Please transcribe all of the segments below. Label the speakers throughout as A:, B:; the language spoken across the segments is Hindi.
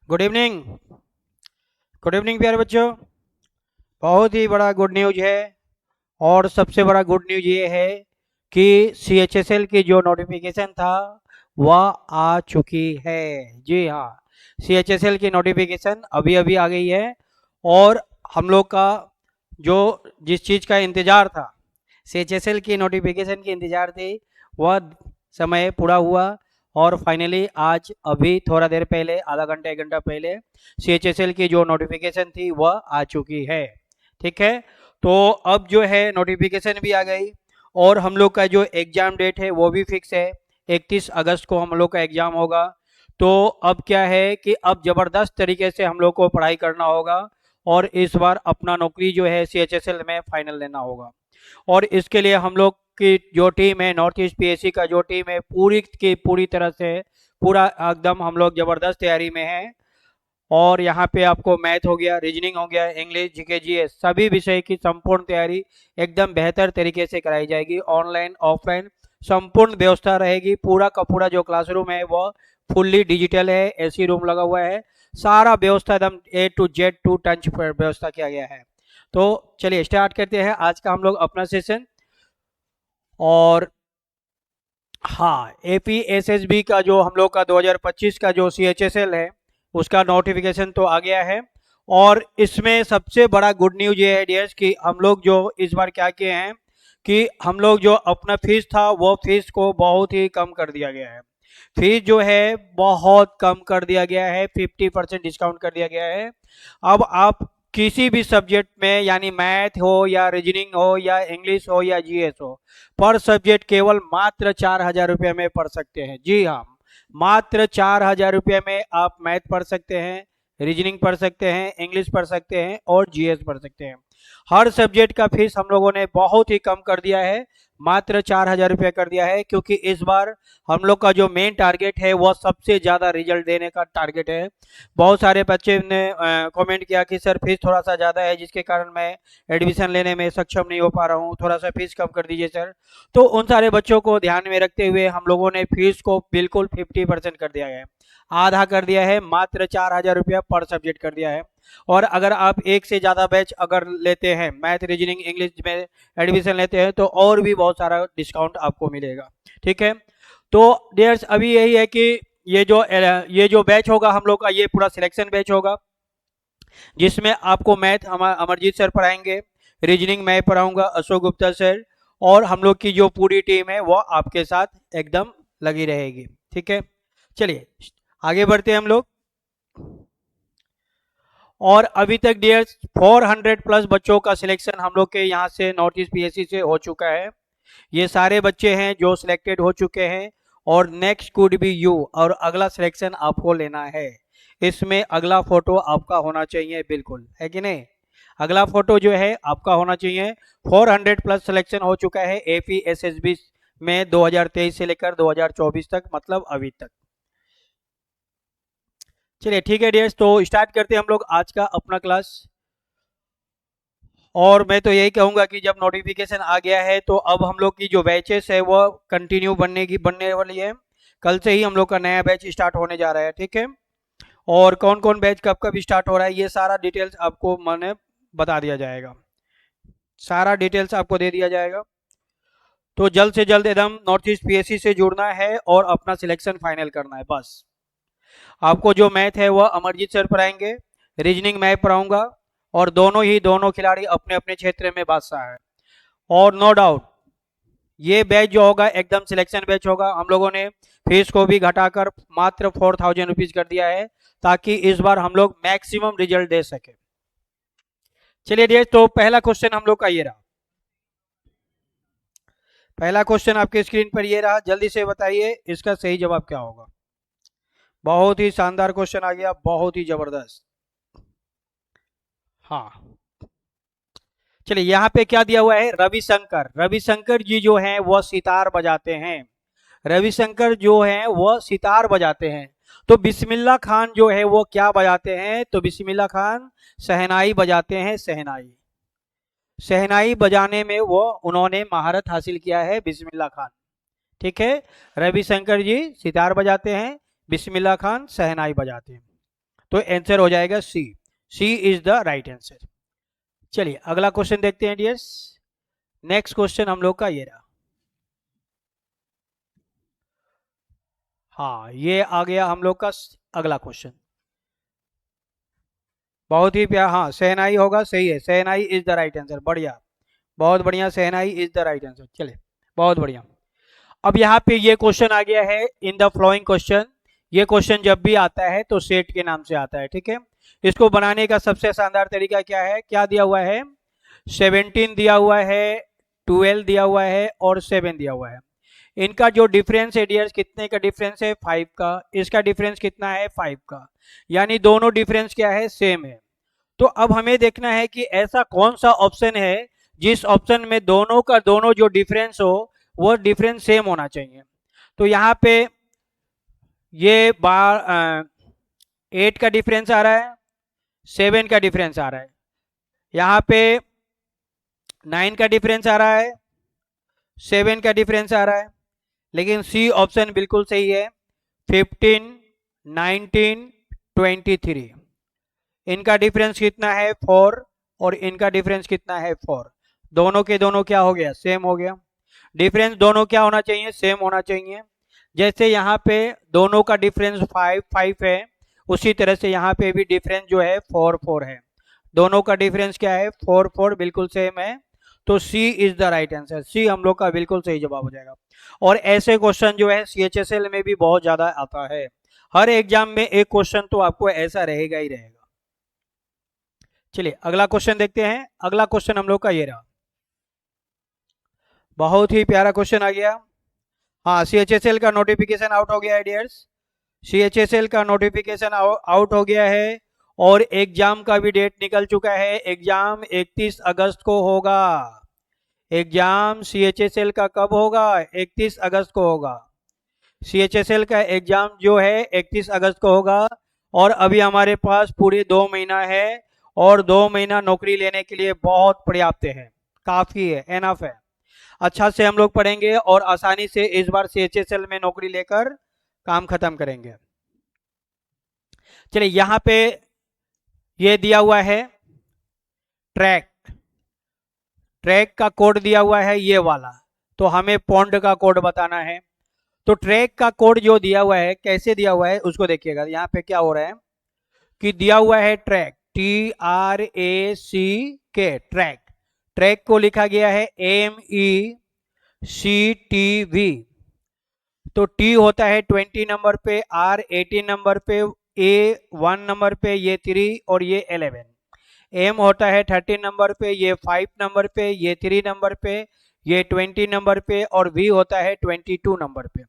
A: Good evening. गुड इवनिंग प्यारे बच्चों। बहुत ही बड़ा गुड न्यूज है। और सबसे बड़ा गुड न्यूज ये है कि CHSL की जो नोटिफिकेशन था वह आ चुकी है। जी हाँ, CHSL की नोटिफिकेशन अभी अभी आ गई है। और हम लोग का जो जिस चीज़ का इंतज़ार था, CHSL की नोटिफिकेशन की इंतज़ार थी, वह समय पूरा हुआ। और फाइनली आज अभी थोड़ा देर पहले, आधा घंटा 1 घंटा पहले, CHSL की जो नोटिफिकेशन थी वह आ चुकी है। ठीक है, तो अब जो है नोटिफिकेशन भी आ गई और हम लोग का जो एग्ज़ाम डेट है वो भी फिक्स है। 31 अगस्त को हम लोग का एग्ज़ाम होगा। तो अब क्या है कि अब ज़बरदस्त तरीके से हम लोग को पढ़ाई करना होगा और इस बार अपना नौकरी जो है CHSL में फाइनल लेना होगा। और इसके लिए हम लोग की जो टीम है, नॉर्थ ईस्ट PSC का जो टीम है, पूरी की पूरी तरह से पूरा एकदम हम लोग ज़बरदस्त तैयारी में हैं। और यहाँ पे आपको मैथ हो गया, रीजनिंग हो गया, इंग्लिश, GK GS सभी विषय की संपूर्ण तैयारी एकदम बेहतर तरीके से कराई जाएगी। ऑनलाइन ऑफलाइन संपूर्ण व्यवस्था रहेगी। पूरा का पूरा जो क्लासरूम है वो फुल्ली डिजिटल है, AC रूम लगा हुआ है। सारा व्यवस्था एकदम A to Z टू टंच पर व्यवस्था किया गया है। तो चलिए स्टार्ट करते हैं आज का हम लोग अपना सेशन। और हाँ, APSSB का जो हम लोग का 2025 का जो CHSL है उसका नोटिफिकेशन तो आ गया है। और इसमें सबसे बड़ा गुड न्यूज ये है डियर्स कि हम लोग जो इस बार क्या किए हैं कि हम लोग जो अपना फीस था वो फीस को बहुत ही कम कर दिया गया है। फीस जो है बहुत कम कर दिया गया है, 50% डिस्काउंट कर दिया गया है। अब आप किसी भी सब्जेक्ट में, यानी मैथ हो या रीजनिंग हो या इंग्लिश हो या GS हो, पर सब्जेक्ट केवल मात्र 4,000 रुपये में पढ़ सकते हैं। जी हाँ, मात्र 4,000 रुपये में आप मैथ पढ़ सकते हैं, रीजनिंग पढ़ सकते हैं, इंग्लिश पढ़ सकते हैं और GS पढ़ सकते हैं। हर सब्जेक्ट का फीस हम लोगों ने बहुत ही कम कर दिया है, मात्र 4,000 रुपये कर दिया है। क्योंकि इस बार हम लोग का जो मेन टारगेट है वह सबसे ज़्यादा रिजल्ट देने का टारगेट है। बहुत सारे बच्चे ने कमेंट किया कि सर फीस थोड़ा सा ज़्यादा है जिसके कारण मैं एडमिशन लेने में सक्षम नहीं हो पा रहा हूँ, थोड़ा सा फीस कम कर दीजिए सर। तो उन सारे बच्चों को ध्यान में रखते हुए हम लोगों ने फीस को बिल्कुल 50% कर दिया है, आधा कर दिया है, मात्र 4,000 रुपया पर सब्जेक्ट कर दिया है। और अगर आप एक से ज़्यादा बैच अगर लेते हैं, मैथ रीजनिंग इंग्लिश में एडमिशन लेते हैं, तो और भी बहुत सारा डिस्काउंट आपको मिलेगा। ठीक है, तो डियर्स अभी यही है कि ये जो बैच होगा हम लोग का, ये पूरा सिलेक्शन बैच होगा जिसमें आपको मैथ अमरजीत सर पढ़ाएंगे, रीजनिंग मैं पढ़ाऊंगा अशोक गुप्ता सर, और हम लोग की जो पूरी टीम है वो आपके साथ एकदम लगी रहेगी। ठीक है, चलिए आगे बढ़ते हैं हम लोग। और अभी तक डियर्स 400 प्लस बच्चों का सिलेक्शन हम लोग के यहाँ से नॉर्थ ईस्ट PSC से हो चुका है। ये सारे बच्चे हैं जो सिलेक्टेड हो चुके हैं और नेक्स्ट कुड बी यू, और अगला सिलेक्शन आपको लेना है। इसमें अगला फोटो आपका होना चाहिए, बिल्कुल है कि नहीं? अगला फोटो जो है आपका होना चाहिए। 400 प्लस सिलेक्शन हो चुका है APSSB में 2023 से लेकर 2024 तक, मतलब अभी तक। चलिए ठीक है डियर्स, तो स्टार्ट करते हैं हम लोग आज का अपना क्लास। और मैं तो यही कहूँगा कि जब नोटिफिकेशन आ गया है तो अब हम लोग की जो बैचेस है वो कंटिन्यू बनने वाली है। कल से ही हम लोग का नया बैच स्टार्ट होने जा रहा है। ठीक है, और कौन कौन बैच कब कब स्टार्ट हो रहा है ये सारा डिटेल्स आपको मैंने बता दिया जाएगा, सारा डिटेल्स आपको दे दिया जाएगा। तो जल्द से जल्द एकदम नॉर्थ ईस्ट PSC से जुड़ना है और अपना सिलेक्शन फाइनल करना है बस। आपको जो मैथ है वह अमरजीत सर पढ़ाएंगे, रीजनिंग मैं पढ़ाऊंगा, और दोनों खिलाड़ी अपने अपने क्षेत्र में बादशाह है। और नो डाउट ये बैच जो होगा एकदम सिलेक्शन बैच होगा। हम लोगों ने फीस को भी घटाकर मात्र 4,000 रुपीज कर दिया है ताकि इस बार हम लोग मैक्सिमम रिजल्ट दे सके। चलिए डियर, तो पहला क्वेश्चन हम लोग का ये रहा। पहला क्वेश्चन आपके स्क्रीन पर ये रहा, जल्दी से बताइए इसका सही जवाब क्या होगा। बहुत ही शानदार क्वेश्चन आ गया, बहुत ही जबरदस्त। हाँ, चलिए यहाँ पे क्या दिया हुआ है, रविशंकर। रविशंकर जी जो हैं वह सितार बजाते हैं। रविशंकर जो हैं वह सितार बजाते हैं। तो बिस्मिल्लाह खान जो है वो क्या बजाते हैं, तो बिस्मिल्लाह खान शहनाई बजाते हैं, शहनाई। शहनाई बजाने में वो उन्होंने महारत हासिल किया है, बिस्मिल्लाह खान। ठीक है, रविशंकर जी सितार बजाते हैं, बिस्मिल्लाह खान शहनाई बजाते हैं। तो आंसर हो जाएगा सी। सी इज द राइट आंसर। चलिए अगला क्वेश्चन देखते हैं डियर्स। नेक्स्ट क्वेश्चन हम लोग का ये रहा। हाँ, ये आ गया हम लोग का अगला क्वेश्चन। बहुत ही प्यारा, हाँ शहनाई होगा, सही है, शहनाई इज द राइट आंसर। बढ़िया, बहुत बढ़िया, शहनाई इज द राइट आंसर। चलिए बहुत बढ़िया। अब यहाँ पे ये क्वेश्चन आ गया है, इन द फ्लोइंग क्वेश्चन। ये क्वेश्चन जब भी आता है तो सेट के नाम से आता है, ठीक है। इसको बनाने का सबसे शानदार तरीका क्या है, क्या दिया हुआ है, 17 दिया हुआ है, 12 दिया हुआ है और 7 दिया हुआ है। इनका जो डिफरेंस है डियर्स, कितने का डिफरेंस है, 5 का। इसका डिफरेंस कितना है, 5 का। यानी दोनों डिफरेंस क्या है, सेम है। तो अब हमें देखना है कि ऐसा कौन सा ऑप्शन है जिस ऑप्शन में दोनों का दोनों जो डिफरेंस हो वो डिफरेंस सेम होना चाहिए। तो यहाँ पे ये 8 का डिफरेंस आ रहा है, 7 का डिफरेंस आ रहा है, यहाँ पे 9 का डिफरेंस आ रहा है, 7 का डिफरेंस आ रहा है। लेकिन सी ऑप्शन बिल्कुल सही है, 15, 19, 23। इनका डिफरेंस कितना है, 4, और इनका डिफरेंस कितना है, 4। दोनों के दोनों क्या हो गया, सेम हो गया। डिफरेंस दोनों क्या होना चाहिए, सेम होना चाहिए। जैसे यहाँ पे दोनों का डिफरेंस 5 5 है, उसी तरह से यहाँ पे भी डिफरेंस जो है 4 4 है। दोनों का डिफरेंस क्या है, 4 4, बिल्कुल सेम है। तो सी इज द राइट आंसर। सी हम लोग का बिल्कुल सही जवाब हो जाएगा। और ऐसे क्वेश्चन जो है सीएचएसएल में भी बहुत ज्यादा आता है। हर एग्जाम में एक क्वेश्चन तो आपको ऐसा रहेगा ही रहेगा। चलिए अगला क्वेश्चन देखते हैं। अगला क्वेश्चन हम लोग का ये रहा। बहुत ही प्यारा क्वेश्चन आ गया। हाँ, सीएचएसएल का नोटिफिकेशन आउट हो गया है डियर्स। सीएचएसएल का नोटिफिकेशन आउट हो गया है और एग्जाम का भी डेट निकल चुका है। एग्जाम 31 अगस्त को होगा। एग्जाम सीएचएसएल का कब होगा, 31 अगस्त को होगा। सीएचएसएल का एग्जाम जो है 31 अगस्त को होगा। और अभी हमारे पास पूरे 2 महीना है और 2 महीना नौकरी लेने के लिए बहुत पर्याप्त है, काफी है, एनफ है। अच्छा से हम लोग पढ़ेंगे और आसानी से इस बार सीएचएसएल में नौकरी लेकर काम खत्म करेंगे। चलिए यहाँ पे ये दिया हुआ है ट्रैक, ट्रैक का कोड दिया हुआ है ये वाला। तो हमें पॉन्ड का कोड बताना है। तो ट्रैक का कोड जो दिया हुआ है, कैसे दिया हुआ है उसको देखिएगा। यहाँ पे क्या हो रहा है कि दिया हुआ है ट्रैक, TRACK, ट्रैक। ट्रैक को लिखा गया है MECTV। तो T होता है 20 नंबर पे, R 18 नंबर पे, A 1 नंबर पे, ये 3 और ये 11। M होता है 13 नंबर पे, ये 5 नंबर पे, ये 3 नंबर पे, ये 20 नंबर पे, और V होता है 22 नंबर पे।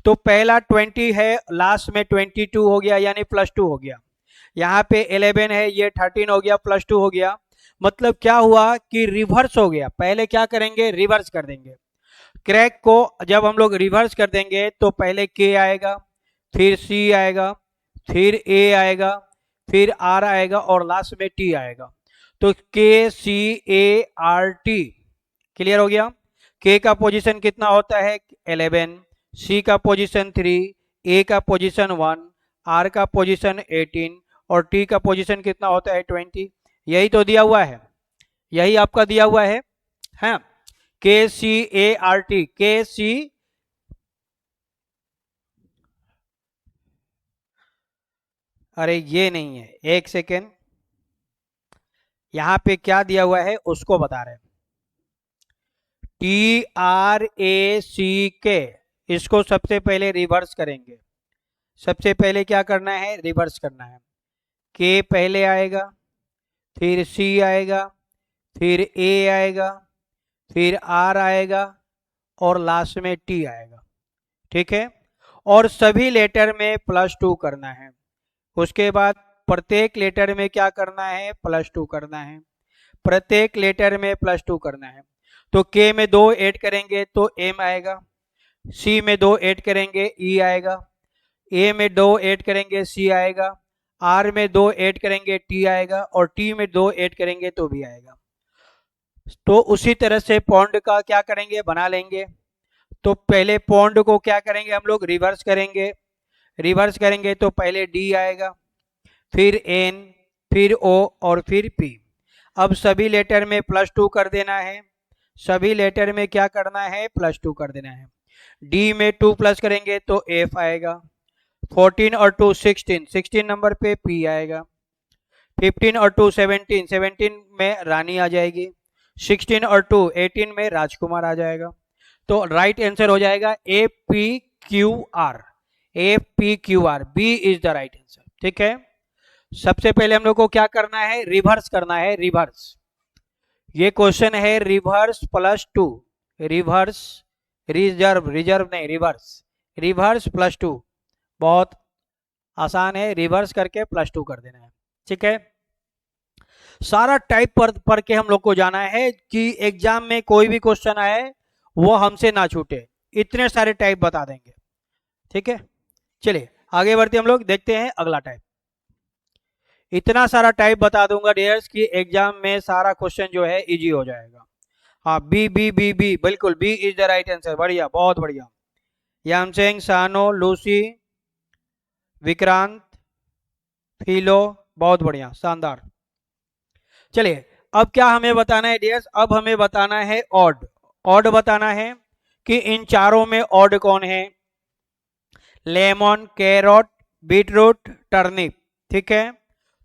A: तो पहला 20 है, लास्ट में 22 हो गया, यानी +2 हो गया। यहाँ पे 11 है, ये 13 हो गया, +2 हो गया। मतलब क्या हुआ कि रिवर्स हो गया। पहले क्या करेंगे, रिवर्स कर देंगे। क्रैक को जब हम लोग रिवर्स कर देंगे तो पहले K आएगा, फिर C आएगा, फिर A आएगा, फिर R आएगा और लास्ट में T आएगा। तो KCART, क्लियर हो गया। K का पोजीशन कितना होता है, 11, C का पोजीशन 3, A का पोजीशन 1, R का पोजीशन 18 और T का पोजीशन कितना होता है, 20। यही तो दिया हुआ है, यही आपका दिया हुआ है। हाँ, KCART, KC, अरे ये नहीं है, एक सेकेंड, यहां पे क्या दिया हुआ है उसको बता रहे हैं। TRACK, इसको सबसे पहले रिवर्स करेंगे। सबसे पहले क्या करना है, रिवर्स करना है। K पहले आएगा, फिर C आएगा, फिर A आएगा, फिर R आएगा और लास्ट में T आएगा, ठीक है। और सभी लेटर में +2 करना है। उसके बाद प्रत्येक लेटर में क्या करना है, +2 करना है। प्रत्येक लेटर में +2 करना है। तो K में 2 ऐड करेंगे तो M आएगा, C में 2 ऐड करेंगे E आएगा, A में 2 ऐड करेंगे C आएगा, R में 2 ऐड करेंगे T आएगा और T में 2 ऐड करेंगे तो भी आएगा। तो उसी तरह से पॉन्ड का क्या करेंगे, बना लेंगे। तो पहले पॉन्ड को क्या करेंगे हम लोग, रिवर्स करेंगे। रिवर्स करेंगे तो पहले D आएगा, फिर एन, फिर ओ और फिर पी। अब सभी लेटर में +2 कर देना है, सभी लेटर में क्या करना है, +2 कर देना है। डी में 2 प्लस करेंगे तो एफ आएगा, 14 और 2 16, 16 नंबर पे पी आएगा, 15 और 2 17, 17 में रानी आ जाएगी, 16 और 2 18 में राजकुमार आ जाएगा। तो राइट आंसर हो जाएगा A P Q R, A P Q R, B is the right answer. ठीक है, सबसे पहले हम लोग को क्या करना है, रिवर्स करना है, रिवर्स। ये क्वेश्चन है रिवर्स +2, रिवर्स, रिजर्व, रिजर्व नहीं, रिवर्स, रिवर्स +2, बहुत आसान है, रिवर्स करके +2 कर देना है। ठीक है, सारा टाइप पढ़ के हम लोग को जाना है कि एग्जाम में कोई भी क्वेश्चन आए वो हमसे ना छूटे, इतने सारे टाइप बता देंगे। ठीक है, चलिए आगे बढ़ते हम लोग, देखते हैं अगला टाइप। इतना सारा टाइप बता दूंगा डियर्स कि एग्जाम में सारा क्वेश्चन जो है इजी हो जाएगा। हाँ, बी बी बी बी, बिल्कुल B is the right answer, बढ़िया, बहुत बढ़िया। यामसेंग, सानो, लूसी, विक्रांत, फिलो, बहुत बढ़िया, शानदार। चलिए अब क्या हमें बताना है डियर्स, अब हमें बताना है ऑड, ऑड बताना है कि इन चारों में ऑड कौन है, लेमन, कैरोट, बीटरूट, टर्निप। ठीक है,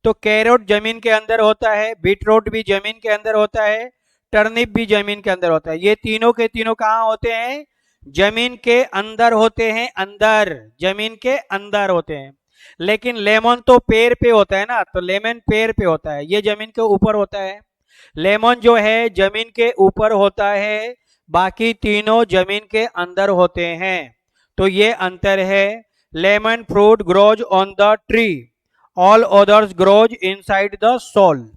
A: तो कैरोट जमीन के अंदर होता है, बीटरूट भी जमीन के अंदर होता है, टर्निप भी जमीन के अंदर होता है। ये तीनों के तीनों कहाँ होते हैं, जमीन के अंदर होते हैं, अंदर, जमीन के अंदर होते हैं। लेकिन लेमन तो पेड़ पे होता है ना, तो लेमन पेड़ पे होता है, ये जमीन के ऊपर होता है। लेमन जो है जमीन के ऊपर होता है, बाकी तीनों जमीन के अंदर होते हैं, तो ये अंतर है। Lemon fruit grows on the tree, all others grows inside the soil.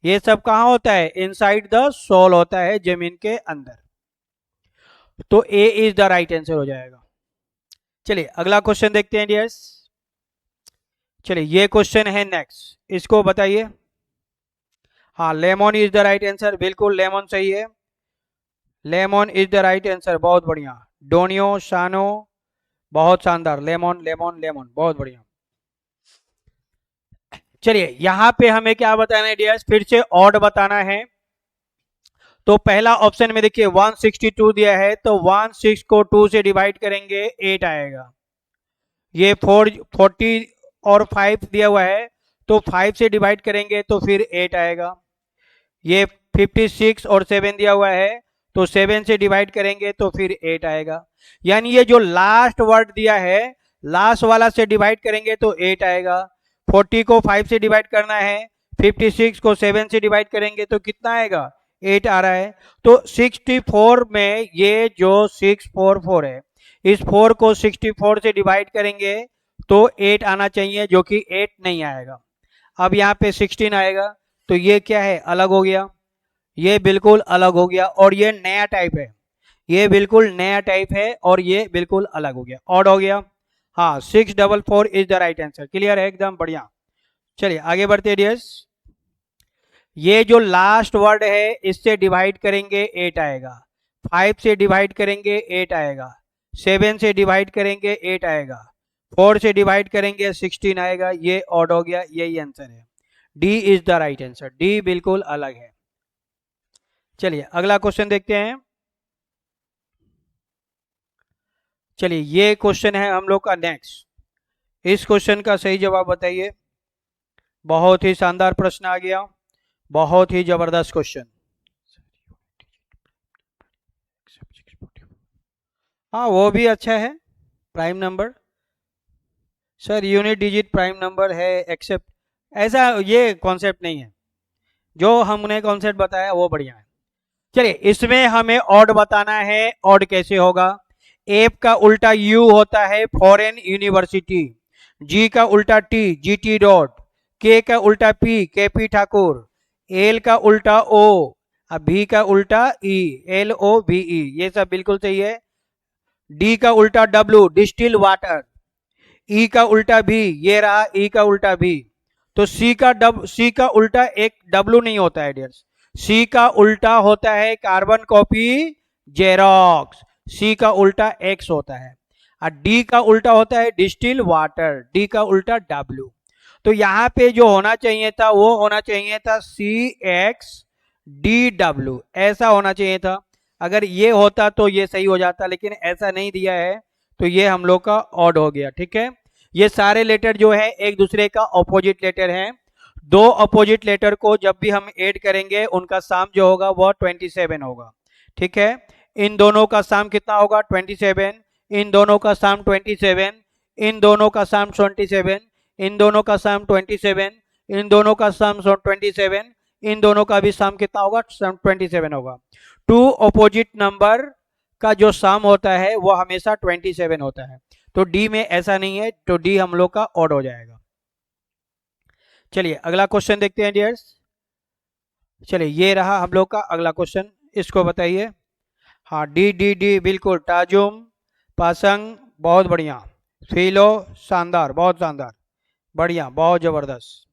A: ये सब कहाँ होता है, इनसाइड द सोल होता है, जमीन के अंदर। तो ए इज द राइट आंसर हो जाएगा। चलिए अगला क्वेश्चन देखते हैं डियर्स। चलिए ये क्वेश्चन है नेक्स्ट, इसको बताइए। हाँ, lemon is the right answer, बिल्कुल लेमन सही है, lemon is the right answer, बहुत बढ़िया। डोनियो, शानो, बहुत शानदार, लेमन लेमन लेमन, बहुत बढ़िया। चलिए यहां पे हमें क्या बताना है डियर्स, फिर से ऑड बताना है। तो पहला ऑप्शन में देखिए 162 दिया है, तो 16 को 2 से डिवाइड करेंगे 8 आएगा। ये 40 और 5 दिया हुआ है, तो 5 से डिवाइड करेंगे तो फिर 8 आएगा। ये 56 और 7 दिया हुआ है, तो 7 से डिवाइड करेंगे तो फिर 8 आएगा। यानी ये जो लास्ट वर्ड दिया है, लास्ट वाला से डिवाइड करेंगे तो 8 आएगा। 40 को 5 से डिवाइड करना है, 56 को 7 से डिवाइड करेंगे तो कितना आएगा, 8 आ रहा है। तो 64 में ये जो 644 है, इस 4 को 64 से डिवाइड करेंगे तो 8 आना चाहिए, जो कि 8 नहीं आएगा। अब यहाँ पे 16 आएगा, तो ये क्या है, अलग हो गया, ये बिल्कुल अलग हो गया, और ये नया टाइप है, ये बिल्कुल नया टाइप है, और ये बिल्कुल अलग हो गया, ऑड हो गया। हाँ, 644 is the right answer, clear है, एकदम बढ़िया। चलिए आगे बढ़ते हैं डियर्स। ये जो लास्ट वर्ड है इससे डिवाइड करेंगे 8 आएगा, 5 से डिवाइड करेंगे 8 आएगा, 7 से डिवाइड करेंगे 8 आएगा, 4 से डिवाइड करेंगे 16 आएगा, ये ऑड हो गया, यही आंसर है, D is the right answer, D बिल्कुल अलग है। चलिए अगला क्वेश्चन देखते हैं। चलिए ये क्वेश्चन है हम लोग का नेक्स्ट, इस क्वेश्चन का सही जवाब बताइए। बहुत ही शानदार प्रश्न आ गया, बहुत ही जबरदस्त क्वेश्चन। हाँ वो भी अच्छा है, prime number, sir unit digit prime number है, एक्सेप्ट, ऐसा ये कॉन्सेप्ट नहीं है, जो हमने कॉन्सेप्ट बताया वो बढ़िया है। चलिए इसमें हमें ऑड बताना है, ऑड कैसे होगा। एफ का उल्टा यू होता है, फॉरेन यूनिवर्सिटी। जी का उल्टा टी, जीटी डॉट। के का उल्टा पी, केपी ठाकुर। एल का उल्टा ओ, बी का उल्टा ई, एल ओ बी ई, ये सब बिल्कुल सही है। डी का उल्टा डब्ल्यू, डिस्टिल वाटर। ई का उल्टा भी, ये रहा ई का उल्टा भी। तो सी का उल्टा एक डब्ल्यू नहीं होता है डियर्स, सी का उल्टा होता है कार्बन कॉपी जेरोक्स, सी का उल्टा एक्स होता है। और डी का उल्टा होता है डिस्टिल वाटर, डी का उल्टा डब्ल्यू। तो यहाँ पे जो होना चाहिए था वो होना चाहिए था CXDW, ऐसा होना चाहिए था। अगर ये होता तो ये सही हो जाता, लेकिन ऐसा नहीं दिया है तो ये हम लोग का ऑड हो गया। ठीक है, ये सारे लेटर जो है एक दूसरे का ऑपोजिट लेटर हैं। दो ऑपोजिट लेटर को जब भी हम ऐड करेंगे उनका साम जो होगा वो 27 होगा। ठीक है, इन दोनों का साम कितना होगा 27, इन दोनों का साम 27, इन दोनों का साम 27, इन दोनों का साम 27, इन दोनों का साम 27, इन दोनों का भी साम कितना होगा 27 होगा। टू ऑपोजिट नंबर का जो साम होता है वो हमेशा 27 होता है, तो डी में ऐसा नहीं है, तो डी हम लोग का ऑड हो जाएगा। चलिए अगला क्वेश्चन देखते हैं डियर्स। चलिए ये रहा हम लोग का अगला क्वेश्चन, इसको बताइए। हाँ, डी डी डी बिल्कुल, ताजुम, पासंग, बहुत बढ़िया, फिलो, शानदार, बहुत शानदार, बढ़िया, बहुत जबरदस्त।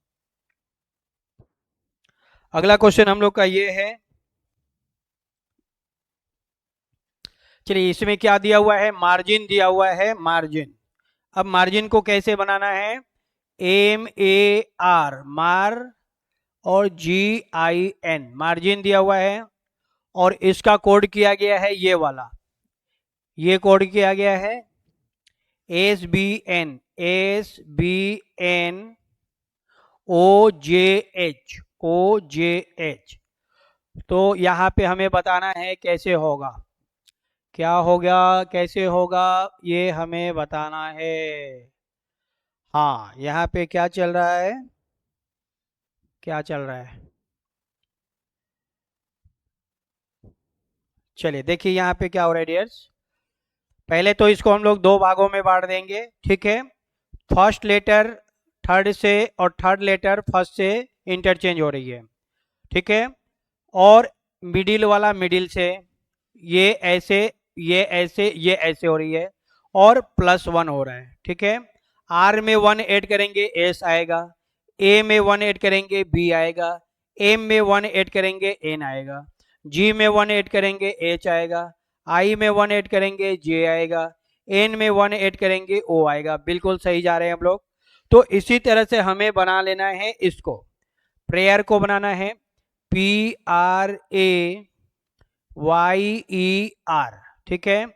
A: अगला क्वेश्चन हम लोग का ये है, चलिए इसमें क्या दिया हुआ है, मार्जिन दिया हुआ है, मार्जिन। अब मार्जिन को कैसे बनाना है, MAR, मार, और GIN, मार्जिन दिया हुआ है, और इसका कोड किया गया है ये वाला, ये कोड किया गया है SBN, OJH। तो यहाँ पे हमें बताना है कैसे होगा, क्या होगा, कैसे होगा, ये हमें बताना है। हाँ, यहाँ पे क्या चल रहा है, क्या चल रहा है, चलिए देखिए यहाँ पे क्या हो रहा है डियर्स। पहले तो इसको हम लोग दो भागों में बांट देंगे। ठीक है, फर्स्ट लेटर थर्ड से और थर्ड लेटर फर्स्ट से इंटरचेंज हो रही है। ठीक है, और मिडिल वाला मिडिल से, ये ऐसे, ये ऐसे, ये ऐसे हो रही है, और +1 हो रहा है। ठीक है, R में 1 ऐड करेंगे S आएगा, A में 1 ऐड करेंगे B आएगा, M में 1 ऐड करेंगे N आएगा, G में 1 ऐड करेंगे H आएगा, I में 1 ऐड करेंगे J आएगा, N में 1 ऐड करेंगे O आएगा। बिल्कुल सही जा रहे हैं हम लोग। तो इसी तरह से हमें बना लेना है इसको, प्रेयर को बनाना है PRAYER। ठीक है,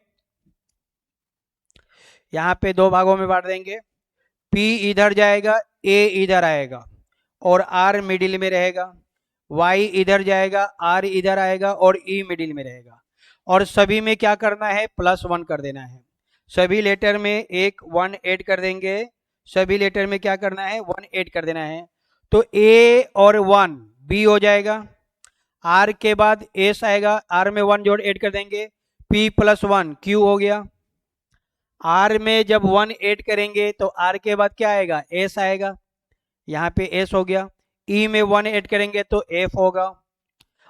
A: यहां पे दो भागों में बांट देंगे, P इधर जाएगा, A इधर आएगा, और R मिडिल में रहेगा, Y इधर जाएगा, R इधर आएगा, और E मिडिल में रहेगा। और सभी में क्या करना है, +1 कर देना है। सभी लेटर में एक 1 ऐड कर देंगे, सभी लेटर में क्या करना है, 1 ऐड कर देना है। तो A और 1 B हो जाएगा, R के बाद S आएगा, R में 1 जोड़ ऐड कर देंगे, P +1 Q हो गया। R में जब 1 ऐड करेंगे तो R के बाद क्या आएगा, S आएगा, यहाँ पे S हो गया। E में 1 ऐड करेंगे तो F होगा,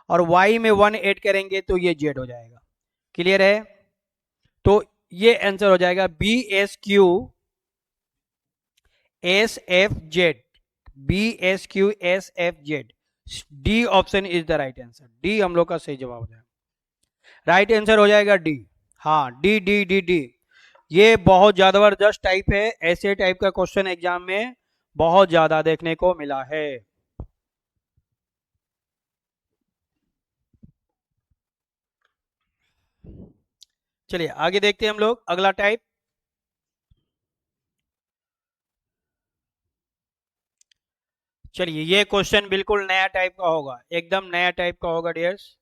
A: और Y में 1 ऐड करेंगे तो ये Z हो जाएगा। क्लियर है, तो ये आंसर हो जाएगा BSQSFZ, BSQSFZ। D option is the right answer, D हम लोग का सही जवाब हो जाएगा, राइट आंसर हो जाएगा डी। हाँ, डी डी डी डी, ये बहुत जबरदस्त टाइप है, ऐसे टाइप का क्वेश्चन एग्जाम में बहुत ज्यादा देखने को मिला है। चलिए आगे देखते हैं हम लोग अगला टाइप। चलिए ये क्वेश्चन बिल्कुल नया टाइप का होगा, एकदम नया टाइप का होगा डियर्स।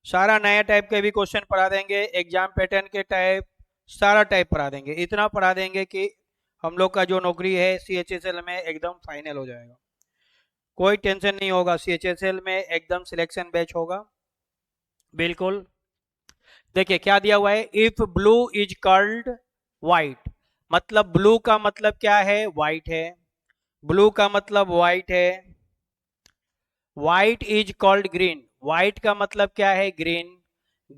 A: सारा नया टाइप के भी क्वेश्चन पढ़ा देंगे, एग्जाम पैटर्न के टाइप सारा टाइप पढ़ा देंगे, इतना पढ़ा देंगे कि हम लोग का जो नौकरी है CHSL में एकदम फाइनल हो जाएगा। कोई टेंशन नहीं होगा, CHSL में एकदम सिलेक्शन बैच होगा। बिल्कुल, देखिए क्या दिया हुआ है, if blue is called white, मतलब ब्लू का मतलब क्या है, व्हाइट है, ब्लू का मतलब व्हाइट है। White is called green, white का मतलब क्या है, green.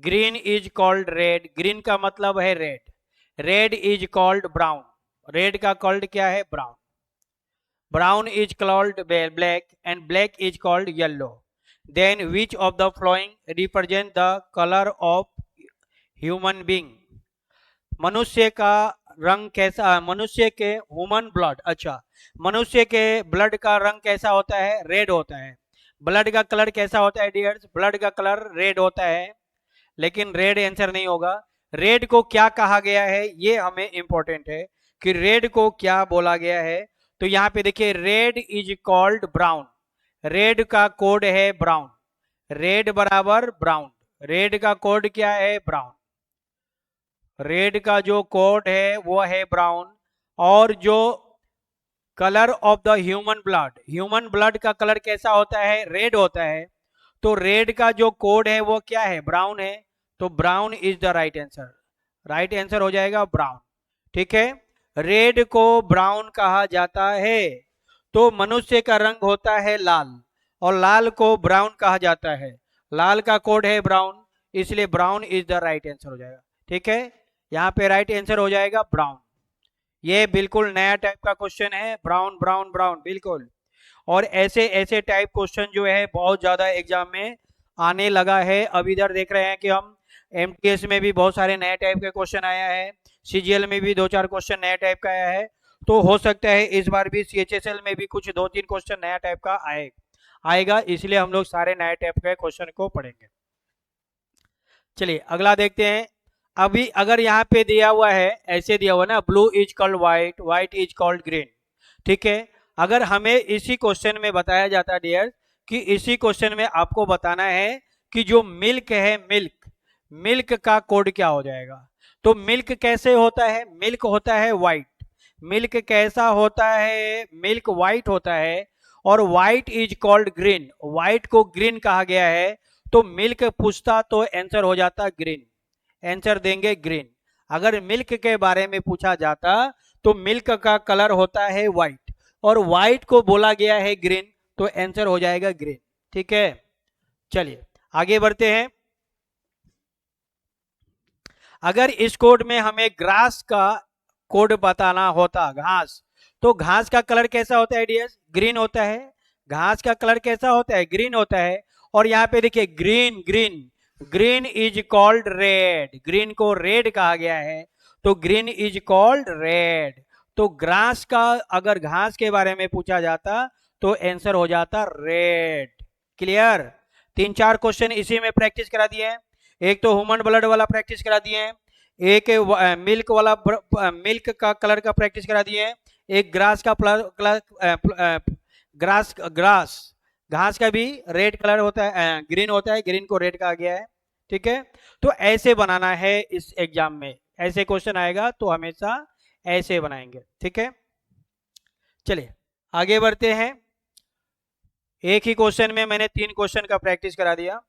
A: Green is called red, green का मतलब है red. Red is called brown, red का कॉल्ड क्या है, brown. Brown is called black, and black is called yellow. Then which of the following represent the colour of human being, मनुष्य का रंग कैसा, मनुष्य के ह्यूमन ब्लड, अच्छा, मनुष्य के ब्लड का रंग कैसा होता है? रेड होता है। ब्लड का कलर कैसा होता है डियर्स? ब्लड का कलर रेड होता है, लेकिन रेड आंसर नहीं होगा। रेड को क्या कहा गया है, ये हमें इंपॉर्टेंट है कि रेड को क्या बोला गया है। तो यहाँ पे देखिए, red is called brown. Red का कोड है ब्राउन। रेड बराबर ब्राउन। रेड का कोड क्या है? ब्राउन। रेड का जो कोड है वो है ब्राउन। और जो colour of the human blood, human blood का कलर कैसा होता है? रेड होता है। तो रेड का जो कोड है वो क्या है? ब्राउन है। तो brown is the right answer. Right answer हो जाएगा ब्राउन। ठीक है, रेड को ब्राउन कहा जाता है। तो मनुष्य का रंग होता है लाल, और लाल को ब्राउन कहा जाता है। लाल का कोड है ब्राउन, इसलिए brown is the right answer हो जाएगा। ठीक है, यहाँ पे राइट आंसर हो जाएगा ब्राउन। ये बिल्कुल नया टाइप का क्वेश्चन है, ब्राउन ब्राउन ब्राउन, बिल्कुल। और ऐसे ऐसे टाइप क्वेश्चन जो है बहुत ज्यादा एग्जाम में आने लगा है। अब इधर देख रहे हैं कि हम एमटीएस में भी बहुत सारे नए टाइप के क्वेश्चन आया है, सीजीएल में भी 2-4 क्वेश्चन नए टाइप का आया है। तो हो सकता है इस बार भी सीएचएसएल में भी कुछ 2-3 क्वेश्चन नया टाइप का आएगा, इसलिए हम लोग सारे नए टाइप के क्वेश्चन को पढ़ेंगे। चलिए अगला देखते हैं। अभी अगर यहाँ पे दिया हुआ है, ऐसे दिया हुआ ना, blue is called white, white is called green. ठीक है, अगर हमें इसी क्वेश्चन में बताया जाता डियर कि इसी क्वेश्चन में आपको बताना है कि जो मिल्क है, मिल्क, मिल्क का कोड क्या हो जाएगा। तो मिल्क कैसे होता है? मिल्क होता है व्हाइट। मिल्क कैसा होता है? मिल्क व्हाइट होता है। और white is called green, white को ग्रीन कहा गया है। तो मिल्क पूछता तो आंसर हो जाता ग्रीन, आंसर देंगे ग्रीन। अगर मिल्क के बारे में पूछा जाता तो मिल्क का कलर होता है व्हाइट, और व्हाइट को बोला गया है ग्रीन, तो आंसर हो जाएगा ग्रीन। ठीक है, चलिए आगे बढ़ते हैं। अगर इस कोड में हमें ग्रास का कोड बताना होता, घास, तो घास का कलर कैसा होता है डियर्स? ग्रीन होता है। घास का कलर कैसा होता है? ग्रीन होता है। और यहाँ पे देखिए green, green, green is called red, green को रेड कहा गया है, तो ग्रीन इज कॉल्ड रेड। तो ग्रास का अगर घास के बारे में पूछा जाता तो आंसर हो जाता रेड। क्लियर? 3-4 क्वेश्चन इसी में प्रैक्टिस करा दिए हैं। एक तो ह्यूमन ब्लड वाला प्रैक्टिस करा दिए हैं, एक मिल्क वाला, मिल्क का कलर का प्रैक्टिस करा दिए हैं, एक ग्रास का ग्रास, ग्रास घास का भी रेड कलर होता है, ग्रीन होता है, ग्रीन को रेड कहा गया है। ठीक है, तो ऐसे बनाना है इस एग्जाम में, ऐसे क्वेश्चन आएगा तो हमेशा ऐसे बनाएंगे। ठीक है, चलिए आगे बढ़ते हैं। एक ही क्वेश्चन में मैंने 3 क्वेश्चन का प्रैक्टिस करा दिया।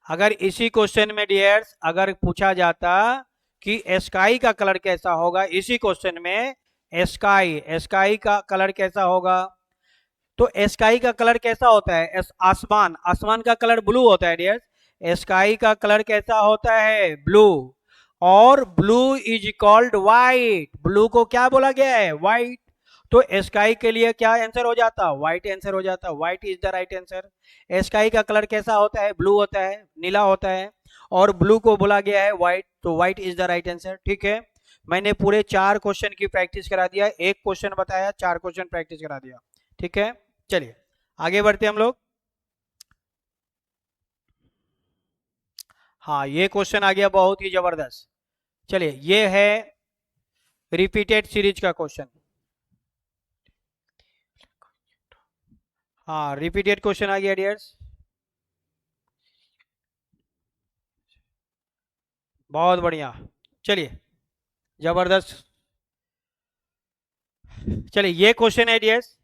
A: अगर इसी क्वेश्चन में डियर्स अगर पूछा जाता कि स्काई का कलर कैसा होगा, इसी क्वेश्चन में स्काई, स्काई का कलर कैसा होगा, तो स्काई का कलर कैसा होता है? आसमान, आसमान का कलर ब्लू होता है डियर्स। स्काई का कलर कैसा होता है? ब्लू। और blue is called white, blue को क्या बोला गया है? व्हाइट। तो स्काई के लिए क्या आंसर हो जाता? व्हाइट आंसर हो जाता। White is the right answer. Sky का कलर कैसा होता है? ब्लू होता है, नीला होता है, और ब्लू को बोला गया है व्हाइट, तो white is the right answer. ठीक है, मैंने पूरे 4 क्वेश्चन की प्रैक्टिस करा दिया, एक क्वेश्चन बताया, 4 क्वेश्चन प्रैक्टिस करा दिया। ठीक है, चलिए आगे बढ़ते हम लोग। हाँ, ये क्वेश्चन आ गया बहुत ही जबरदस्त। चलिए, ये है रिपीटेड सीरीज का क्वेश्चन। हाँ, रिपीटेड क्वेश्चन आ गया डियर्स, बहुत बढ़िया। चलिए, जबरदस्त। चलिए, ये क्वेश्चन है डियर्स,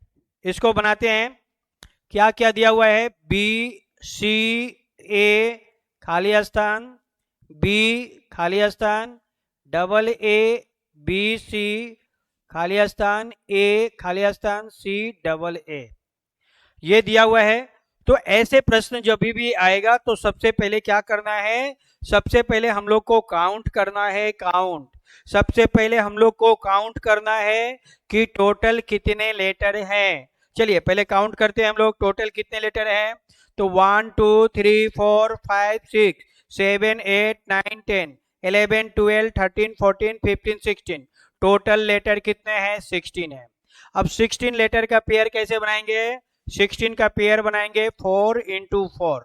A: इसको बनाते हैं। क्या क्या दिया हुआ है? बी सी ए खाली स्थान, बी खाली स्थान, डबल ए बी सी खाली स्थान, ए खाली स्थान, सी डबल ए, ये दिया हुआ है। तो ऐसे प्रश्न जब भी आएगा तो सबसे पहले क्या करना है? सबसे पहले हम लोग को काउंट करना है, काउंट। सबसे पहले हम लोग को काउंट करना है कि टोटल कितने लेटर हैं। चलिए पहले काउंट करते हैं हम लोग, टोटल कितने लेटर हैं। तो 1 2 3 4 5 6 7 8 9 10, 11 12 13 14 15 16, टोटल लेटर कितने हैं 16 है। अब 16 लेटर का पेयर कैसे बनाएंगे, 16 का पेयर बनाएंगे 4 इंटू 4,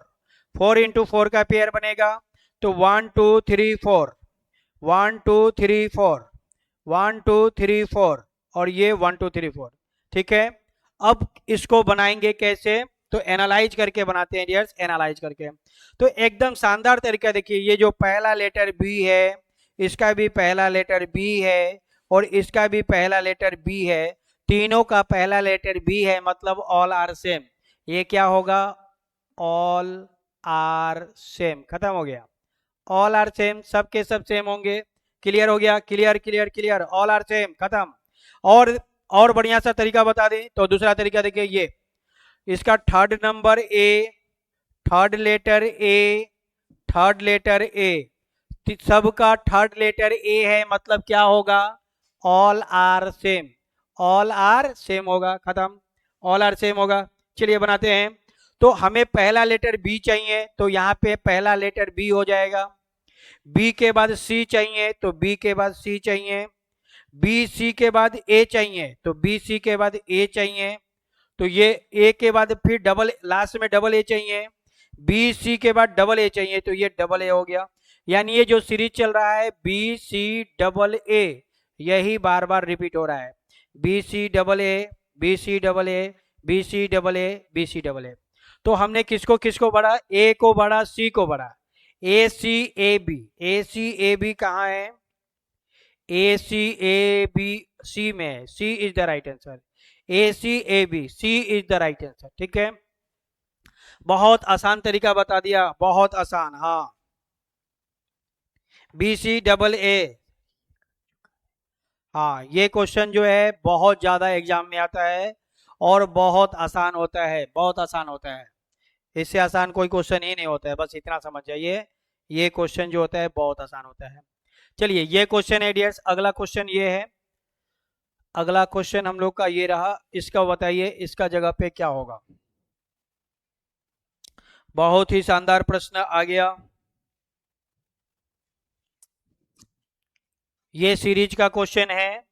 A: 4 इंटू 4 का पेयर बनेगा तो 1 2 3 4, 1 2 3 4, 1 2 3 4 और ये 1 2 3 4, ठीक है। अब इसको बनाएंगे कैसे, तो एनालाइज करके बनाते हैं डियर्स, एनालाइज करके। तो एकदम शानदार तरीका देखिए, ये जो पहला लेटर बी है, इसका भी पहला लेटर बी है और इसका भी पहला लेटर बी है, तीनों का पहला लेटर बी है, मतलब ऑल आर सेम। ये क्या होगा, ऑल आर सेम, खत्म हो गया। ऑल आर सेम, सब के सब सेम होंगे। क्लियर हो गया, clear clear clear, all are same, खत्म। और बढ़िया सा तरीका बता दें तो दूसरा तरीका देखिए, ये इसका third number A, third letter A, third letter A, सबका थर्ड लेटर ए है, मतलब क्या होगा, all are same, all are same होगा, खत्म, ऑल आर सेम होगा। चलिए बनाते हैं। तो हमें पहला लेटर बी चाहिए तो यहाँ पे पहला लेटर बी हो जाएगा, बी के बाद सी चाहिए तो बी के बाद सी चाहिए, बी सी के बाद ए चाहिए तो बी सी के बाद ए चाहिए, तो ये ए के बाद फिर डबल, लास्ट में डबल ए चाहिए, बी सी के बाद डबल ए चाहिए तो ये डबल ए हो गया। यानी ये जो सीरीज चल रहा है बी सी डबल ए, यही बार बार रिपीट हो रहा है, B C double A, B C double A, B C double A, B C double A. तो हमने किसको किसको बढ़ा, ए को बढ़ा, सी को बढ़ा, ए C A B, A C A B कहाँ है, ए सी ए बी सी में है, C is the right answer, A C A B, C is the right answer, ठीक है। बहुत आसान तरीका बता दिया, बहुत आसान, हाँ, बी सी डबल ए। हाँ, ये क्वेश्चन जो है बहुत ज्यादा एग्जाम में आता है और बहुत आसान होता है, बहुत आसान होता है, इससे आसान कोई क्वेश्चन ही नहीं होता है, बस इतना समझ जाइए, ये क्वेश्चन जो होता है बहुत आसान होता है। चलिए ये क्वेश्चन है डियर्स, अगला क्वेश्चन ये है, अगला क्वेश्चन हम लोग का ये रहा, इसका बताइए इसका जगह पे क्या होगा। बहुत ही शानदार प्रश्न आ गया, ये सीरीज का क्वेश्चन है।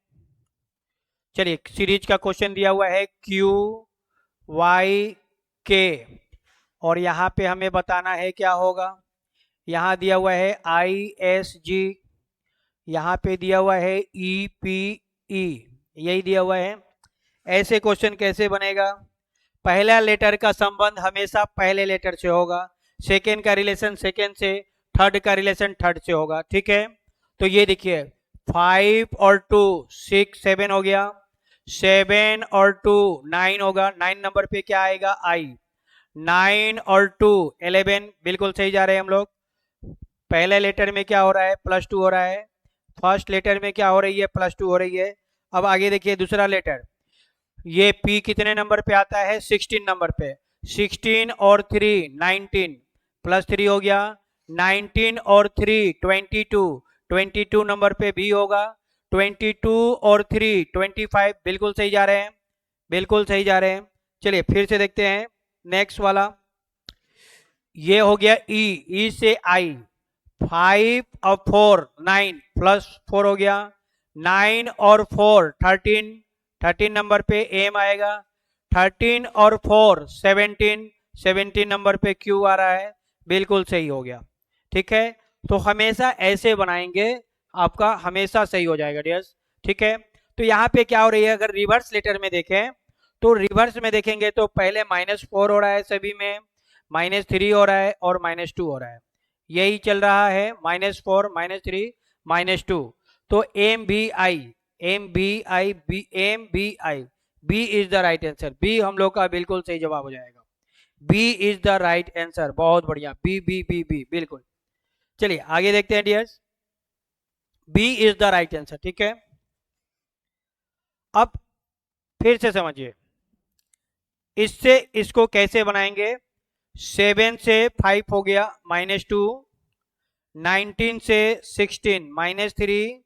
A: चलिए सीरीज का क्वेश्चन दिया हुआ है क्यू वाई के, और यहाँ पे हमें बताना है क्या होगा, यहाँ दिया हुआ है आई एस जी, यहाँ पे दिया हुआ है ई पी ई, यही दिया हुआ है। ऐसे क्वेश्चन कैसे बनेगा, पहला लेटर का संबंध हमेशा पहले लेटर से होगा, सेकेंड का रिलेशन सेकेंड से, थर्ड का रिलेशन थर्ड से होगा, ठीक है। तो ये देखिए 5 और 2 6 7 हो गया, 7 और 2 9 होगा, 9 नंबर पे क्या आएगा आई, 9 और 2 11, बिल्कुल सही जा रहे हैं हम लोग। पहले लेटर में क्या हो रहा है, +2 हो रहा है, फर्स्ट लेटर में क्या हो रही है, +2 हो रही है। अब आगे देखिए दूसरा लेटर, ये P कितने नंबर पे आता है, 16 नंबर पे, 16 और 3 19, +3 हो गया, 19 और 3 22, 22 नंबर पे भी होगा, 22 और 3 25, बिल्कुल सही जा रहे हैं, बिल्कुल सही जा रहे हैं। चलिए फिर से देखते हैं नेक्स्ट वाला, ये हो गया ई से आई, 5 और 4 9 +4 हो गया, 9 और 4 13, 13 नंबर पे एम आएगा, 13 और 4 17, 17 नंबर पे क्यू आ रहा है, बिल्कुल सही हो गया, ठीक है। तो हमेशा ऐसे बनाएंगे, आपका हमेशा सही हो जाएगा डियर्स, ठीक है। तो यहाँ पे क्या हो रही है, अगर रिवर्स लेटर में देखें तो रिवर्स में देखेंगे तो पहले -4 हो रहा है सभी में, -3 हो रहा है और -2 हो रहा है, यही चल रहा है, -4 -3 -2। तो M B I, M B I, B M B I, B is the right answer, B हम लोग का बिल्कुल सही जवाब हो जाएगा, B is the right answer, बहुत बढ़िया, बी बी बी बी बिल्कुल। चलिए आगे देखते हैं dears, B is the right answer, ठीक है। अब फिर से समझिए, इससे इसको कैसे बनाएंगे, 7 से 5 हो गया -2, 19 से 16 -3,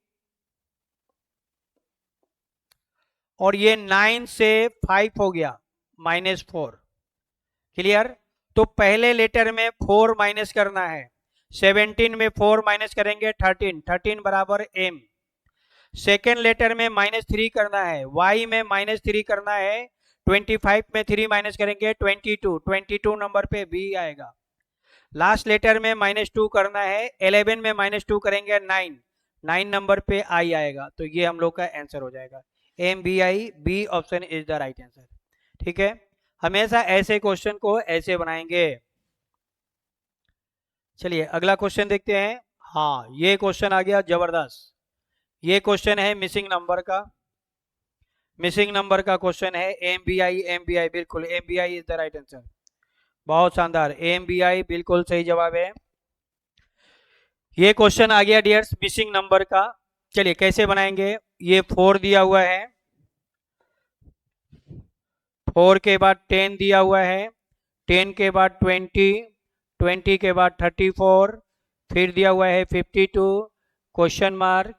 A: और ये 9 से 5 हो गया -4, क्लियर। तो पहले लेटर में 4 माइनस करना है, 17 में 4 माइनस करेंगे 13, 13 बराबर m। सेकेंड लेटर में -3 करना है, y में -3 करना है, 25 में 3 माइनस करेंगे 22, 22 नंबर पे b आएगा। लास्ट लेटर में -2 करना है, 11 में -2 करेंगे 9, 9 नंबर पे i आएगा। तो ये हम लोग का आंसर हो जाएगा MBI, B option is the right answer. ठीक है, हमेशा ऐसे क्वेश्चन को ऐसे बनाएंगे। चलिए अगला क्वेश्चन देखते हैं। हाँ, ये क्वेश्चन आ गया जबरदस्त। ये क्वेश्चन है मिसिंग नंबर का, मिसिंग नंबर का क्वेश्चन है। MBI, MBI बिल्कुल, MBI is the right answer. बहुत शानदार, MBI बिल्कुल सही जवाब है। ये क्वेश्चन आ गया डियर्स मिसिंग नंबर का। चलिए कैसे बनाएंगे। ये 4 दिया हुआ है, 4 के बाद 10 दिया हुआ है, 10 के बाद 20, 20 के बाद 34, फिर दिया हुआ है 52, क्वेश्चन मार्क,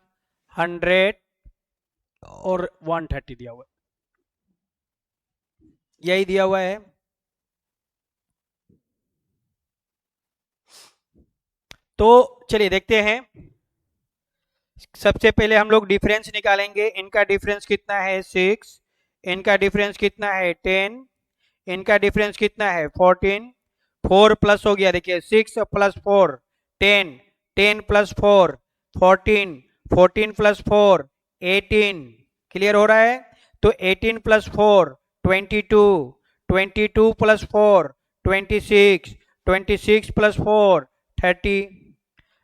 A: 100 और 130 दिया हुआ है। यही दिया हुआ है। तो चलिए देखते हैं। सबसे पहले हम लोग डिफरेंस निकालेंगे। इनका डिफरेंस कितना है 6, इनका डिफरेंस कितना है 10, इनका डिफरेंस कितना है 14, 4 प्लस हो गया, देखिए 6 प्लस 4 10, 10 प्लस 4 14, 14 प्लस 4 18। क्लियर हो रहा है। तो 18 प्लस 4 22, 22 प्लस 4 26, 26 प्लस 4 30,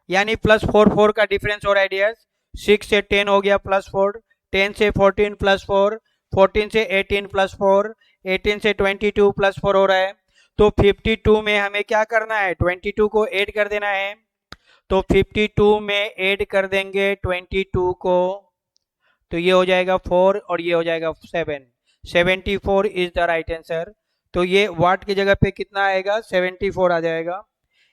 A: यानी +4 का डिफरेंस हो रहा है डियर्स। 6 से 10 हो गया +4, 10 से 14 +4, 14 से 18 +4, 18 से 22 +4 हो रहा है। तो 52 में हमें क्या करना है, 22 को ऐड कर देना है। तो 52 में ऐड कर देंगे 22 को, तो ये हो जाएगा 4 और ये हो जाएगा 7, 74 इज द राइट आंसर। तो ये वाट की जगह पे कितना आएगा, 74 आ जाएगा।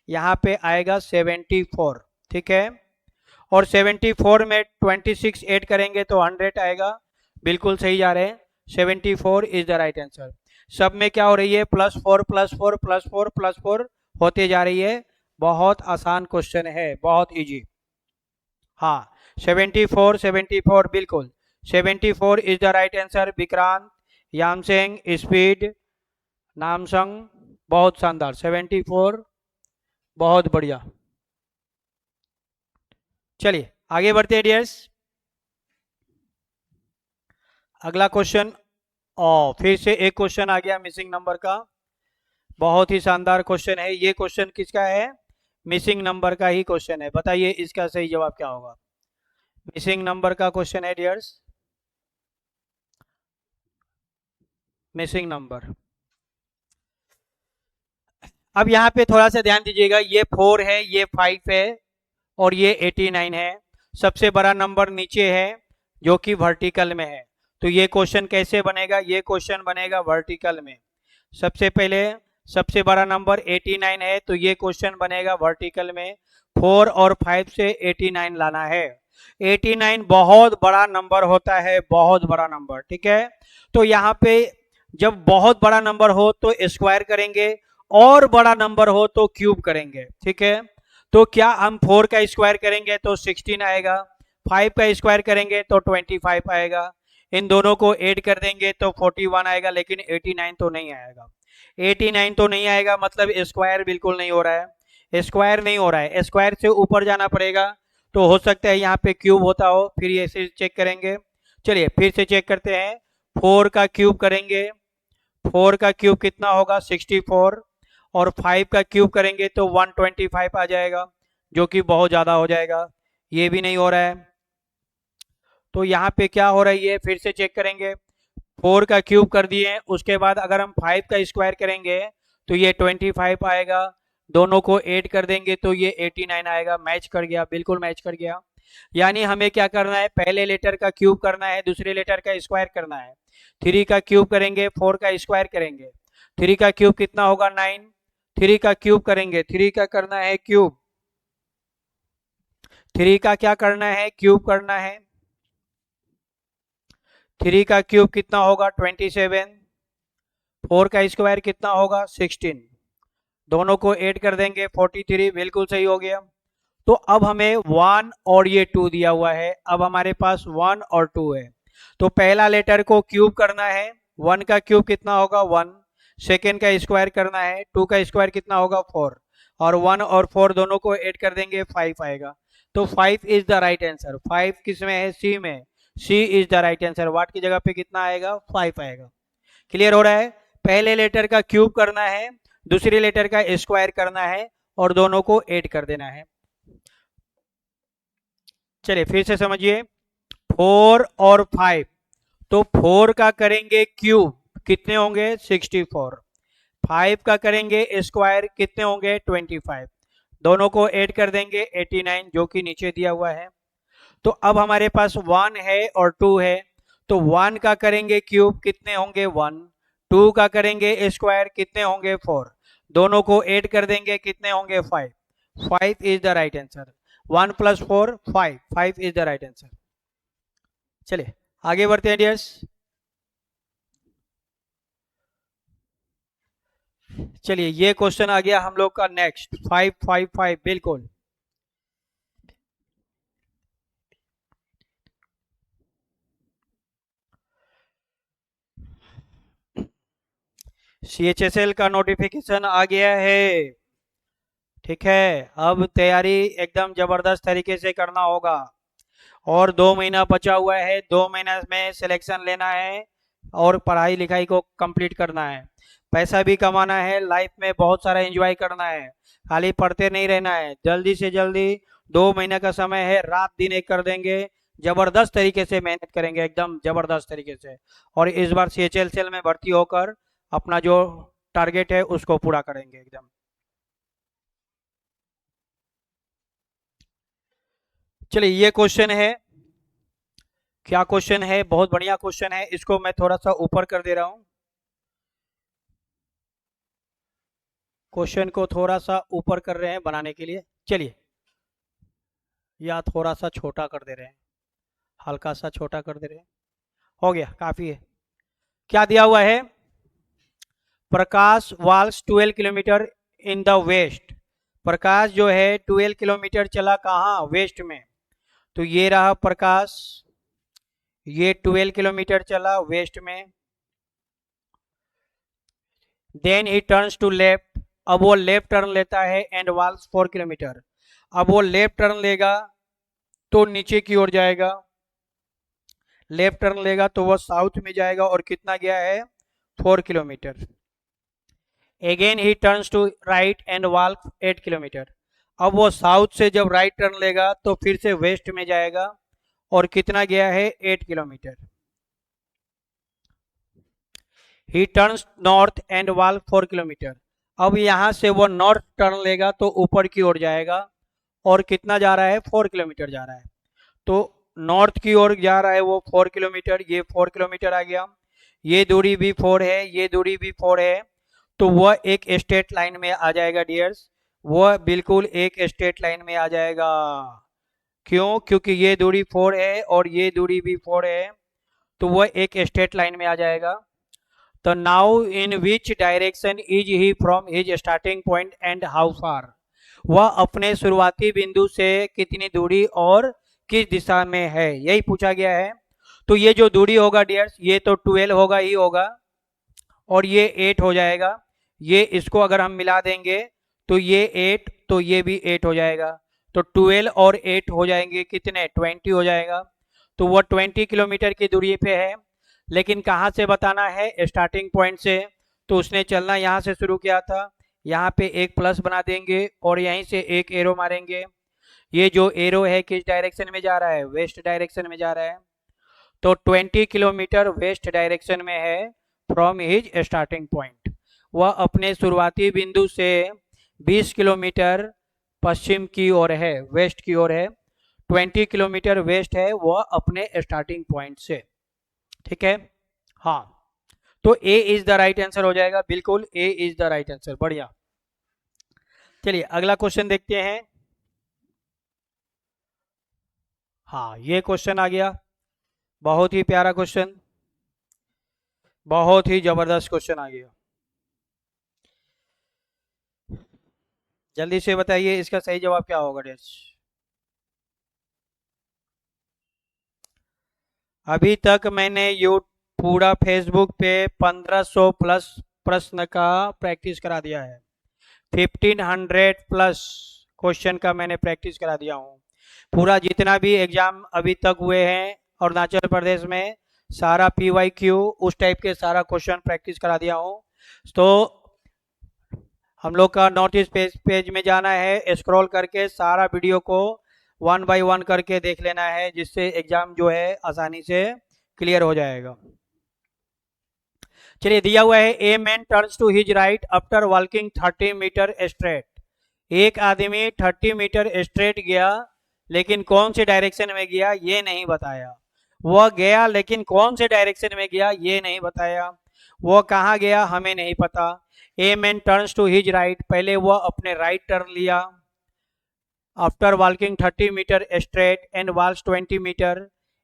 A: यहाँ पे आएगा 74। ठीक है, और 74 में 26 ऐड करेंगे तो 100 आएगा। बिल्कुल सही जा रहे हैं, 74 इज द राइट आंसर। सब में क्या हो रही है, +4 +4 +4 +4 होते जा रही है। बहुत आसान क्वेश्चन है, बहुत इजी। हाँ, 74 74 बिल्कुल 74 is the right answer. Vikrant, यामसेंग, स्पीड, नामसंग, बहुत शानदार, 74 बहुत बढ़िया। चलिए आगे बढ़ते हैं डियर्स। अगला क्वेश्चन, और फिर से एक क्वेश्चन आ गया मिसिंग नंबर का। बहुत ही शानदार क्वेश्चन है। ये क्वेश्चन किसका है, मिसिंग नंबर का ही क्वेश्चन है। बताइए इसका सही जवाब क्या होगा। मिसिंग नंबर का क्वेश्चन है डियर्स, मिसिंग नंबर। अब यहाँ पे थोड़ा सा ध्यान दीजिएगा, ये 4 है, ये 5 है और ये 89 है। सबसे बड़ा नंबर नीचे है जो कि वर्टिकल में है। तो ये क्वेश्चन कैसे बनेगा, ये क्वेश्चन बनेगा वर्टिकल में। सबसे पहले सबसे बड़ा नंबर 89 है, तो ये क्वेश्चन बनेगा वर्टिकल में। 4 और 5 से 89 लाना है। 89 बहुत बड़ा नंबर होता है, बहुत बड़ा नंबर। ठीक है, तो यहाँ पे जब बहुत बड़ा नंबर हो तो स्क्वायर करेंगे, और बड़ा नंबर हो तो क्यूब करेंगे। ठीक है, तो क्या हम 4 का स्क्वायर करेंगे तो 16 आएगा, 5 का स्क्वायर करेंगे तो 25 आएगा, इन दोनों को ऐड कर देंगे तो 41 आएगा, लेकिन 89 तो नहीं आएगा। 89 तो नहीं आएगा, मतलब स्क्वायर बिल्कुल नहीं हो रहा है, स्क्वायर नहीं हो रहा है। स्क्वायर से ऊपर जाना पड़ेगा, तो हो सकता है यहाँ पे क्यूब होता हो, फिर ये से चेक करेंगे। चलिए फिर से चेक करते हैं। 4 का क्यूब करेंगे, 4 का क्यूब कितना होगा 64, और 5 का क्यूब करेंगे तो 125 आ जाएगा, जो कि बहुत ज़्यादा हो जाएगा। ये भी नहीं हो रहा है, तो यहाँ पे क्या हो रही है, फिर से चेक करेंगे। 4 का क्यूब कर दिए, उसके बाद अगर हम 5 का स्क्वायर करेंगे तो ये 25 आएगा, दोनों को ऐड कर देंगे तो ये 89 आएगा। मैच कर गया, बिल्कुल मैच कर गया। यानी हमें क्या करना है, पहले लेटर का क्यूब करना है, दूसरे लेटर का स्क्वायर करना है। 3 का क्यूब करेंगे, 4 का स्क्वायर करेंगे, 3 का क्यूब कितना होगा 9, 3 का क्यूब करेंगे, 3 का करना है क्यूब, 3 का क्या करना है, क्यूब करना है। 3 का क्यूब कितना होगा 27, 4 का स्क्वायर कितना होगा 16, दोनों को ऐड कर देंगे 43, बिल्कुल सही हो गया। तो अब हमें 1 और ये 2 दिया हुआ है, अब हमारे पास 1 और 2 है। तो पहला लेटर को क्यूब करना है, 1 का क्यूब कितना होगा 1, सेकेंड का स्क्वायर करना है, 2 का स्क्वायर कितना होगा 4, और 1 और 4 दोनों को ऐड कर देंगे 5 आएगा। तो 5 इज द राइट आंसर। 5 किस में है, सी में, सी इज द राइट आंसर। वाट की जगह पे कितना आएगा 5 आएगा। क्लियर हो रहा है? पहले लेटर का क्यूब करना है, दूसरे लेटर का स्क्वायर करना है और दोनों को ऐड कर देना है। चलिए फिर से समझिए, 4 और 5, तो 4 का करेंगे क्यूब, कितने होंगे 64, 5 का करेंगे स्क्वायर, कितने होंगे 25, दोनों को ऐड कर देंगे 89 जो कि नीचे दिया हुआ है। तो अब हमारे पास 1 है और 2 है, तो 1 का करेंगे क्यूब, कितने होंगे 1, 2 का करेंगे स्क्वायर, कितने होंगे 4, दोनों को ऐड कर देंगे, कितने होंगे 5, 5 is the right answer. 1 + 4 5, 5 is the right answer. चलिए आगे बढ़ते हैं डियर्स। चलिए ये क्वेश्चन आ गया हम लोग का नेक्स्ट 555, बिल्कुल। CHSL का नोटिफिकेशन आ गया है, ठीक है। अब तैयारी एकदम जबरदस्त तरीके से करना होगा, और 2 महीना बचा हुआ है, 2 महीना में सिलेक्शन लेना है और पढ़ाई लिखाई को कंप्लीट करना है, पैसा भी कमाना है, लाइफ में बहुत सारा एंजॉय करना है, खाली पढ़ते नहीं रहना है। जल्दी से जल्दी 2 महीने का समय है, रात दिन एक कर देंगे, जबरदस्त तरीके से मेहनत करेंगे, एकदम जबरदस्त तरीके से, और इस बार CHSL में भर्ती होकर अपना जो टारगेट है उसको पूरा करेंगे एकदम। चलिए ये क्वेश्चन है, क्या क्वेश्चन है, बहुत बढ़िया क्वेश्चन है, इसको मैं थोड़ा सा ऊपर कर दे रहा हूं, क्वेश्चन को थोड़ा सा ऊपर कर रहे हैं बनाने के लिए। चलिए, या थोड़ा सा छोटा कर दे रहे हैं, हल्का सा छोटा कर दे रहे हैं, हो गया, काफी है। क्या दिया हुआ है, Prakash walks 12 kilometre in the west. Prakash जो है 12 किलोमीटर चला कहाँ, वेस्ट में। तो ये रहा प्रकाश, ये 12 किलोमीटर चला वेस्ट में। Then he turns to left, अब वो लेफ्ट टर्न लेता है, एंड वॉल्स 4 किलोमीटर। अब वो लेफ्ट टर्न लेगा तो नीचे की ओर जाएगा, लेफ्ट टर्न लेगा तो वो साउथ में जाएगा, और कितना गया है 4 kilometre. Again he turns to right and walk 8 kilometre. अब वो साउथ से जब राइट टर्न लेगा तो फिर से वेस्ट में जाएगा, और कितना गया है 8 kilometre. He turns north and walk 4 kilometre. अब यहां से वो नॉर्थ टर्न लेगा तो ऊपर की ओर जाएगा, और कितना जा रहा है 4 किलोमीटर जा रहा है। तो नॉर्थ की ओर जा रहा है वो 4 किलोमीटर, ये 4 किलोमीटर आ गया, ये दूरी भी 4 है, ये दूरी भी 4 है, तो वह एक स्ट्रेट लाइन में आ जाएगा डियर्स, वह बिल्कुल एक स्ट्रेट लाइन में आ जाएगा। क्यों, क्योंकि ये दूरी 4 है और ये दूरी भी 4 है, तो वह एक स्ट्रेट लाइन में आ जाएगा। तो now in which direction is he from his starting point and how far, वह अपने शुरुआती बिंदु से कितनी दूरी और किस दिशा में है, यही पूछा गया है। तो ये जो दूरी होगा डियर्स, ये तो 12 होगा ही होगा, और ये 8 हो जाएगा, ये इसको अगर हम मिला देंगे तो ये 8, तो ये भी 8 हो जाएगा, तो 12 और 8 हो जाएंगे कितने 20 हो जाएगा। तो वो 20 किलोमीटर की दूरी पे है, लेकिन कहाँ से बताना है, स्टार्टिंग पॉइंट से। तो उसने चलना यहाँ से शुरू किया था, यहाँ पे एक प्लस बना देंगे और यहीं से एक एरो मारेंगे। ये जो एरो है किस डायरेक्शन में जा रहा है, वेस्ट डायरेक्शन में जा रहा है, तो 20 किलोमीटर वेस्ट डायरेक्शन में है फ्रॉम हिज स्टार्टिंग पॉइंट। वह अपने शुरुआती बिंदु से 20 किलोमीटर पश्चिम की ओर है, वेस्ट की ओर है, 20 किलोमीटर वेस्ट है वह अपने स्टार्टिंग पॉइंट से, ठीक है। हाँ, तो ए इज द राइट आंसर हो जाएगा, बिल्कुल ए इज द राइट आंसर, बढ़िया। चलिए अगला क्वेश्चन देखते हैं। हाँ ये क्वेश्चन आ गया, बहुत ही प्यारा क्वेश्चन, बहुत ही जबरदस्त क्वेश्चन आ गया। जल्दी से बताइए इसका सही जवाब क्या होगा डियर्स। अभी तक मैंने यू पूरा फेसबुक पे 1500 प्लस प्रश्न का प्रैक्टिस करा दिया है। 1500 प्लस क्वेश्चन का मैंने प्रैक्टिस करा दिया हूँ। पूरा जितना भी एग्जाम अभी तक हुए हैं अरुणाचल प्रदेश में, सारा PYQ उस टाइप के सारा क्वेश्चन प्रैक्टिस करा दिया हूँ। तो हम लोग का नोटिस पेज में जाना है, स्क्रॉल करके सारा वीडियो को 1 बाय 1 करके देख लेना है, जिससे एग्जाम जो है आसानी से क्लियर हो जाएगा। चलिए, दिया हुआ है a man turns to his right after walking 30 metre straight. एक आदमी 30 मीटर स्ट्रेट गया, लेकिन कौन से डायरेक्शन में गया ये नहीं बताया। वह गया लेकिन कौन से डायरेक्शन में गया ये नहीं बताया। वह कहाँ गया हमें नहीं पता। A man turns to his right, पहले वह अपने राइट टर्न लिया। After walking 30 metre straight and walls 20 metre,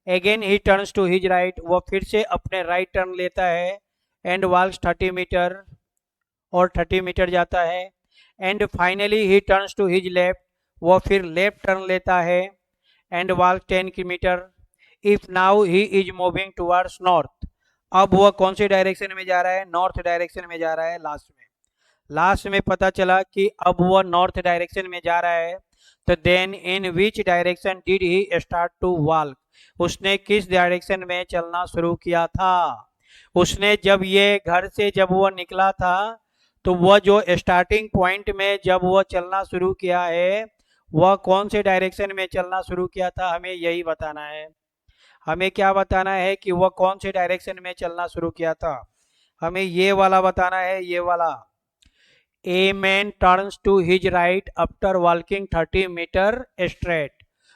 A: again he turns to his right, वह फिर से अपने राइट टर्न लेता है एंड वॉल्स 30 मीटर, और 30 मीटर जाता है। And finally he turns to his left, वह फिर लेफ्ट टर्न लेता है and walls 10 metre. If now he is moving towards north, अब वह कौन से डायरेक्शन में जा रहा है, नॉर्थ डायरेक्शन में जा रहा है। लास्ट में पता चला कि अब वह नॉर्थ डायरेक्शन में जा रहा है। तो then in which direction did he start to walk, उसने किस डायरेक्शन में चलना शुरू किया था। उसने जब ये घर से जब वह निकला था, तो वह जो स्टार्टिंग पॉइंट में जब वह चलना शुरू किया है, वह कौन से डायरेक्शन में चलना शुरू किया था, हमें यही बताना है। हमें क्या बताना है कि वह कौन से डायरेक्शन में चलना शुरू किया था, हमें ये वाला बताना है, ये वाला। A man turns to his right after walking 30 metre straight,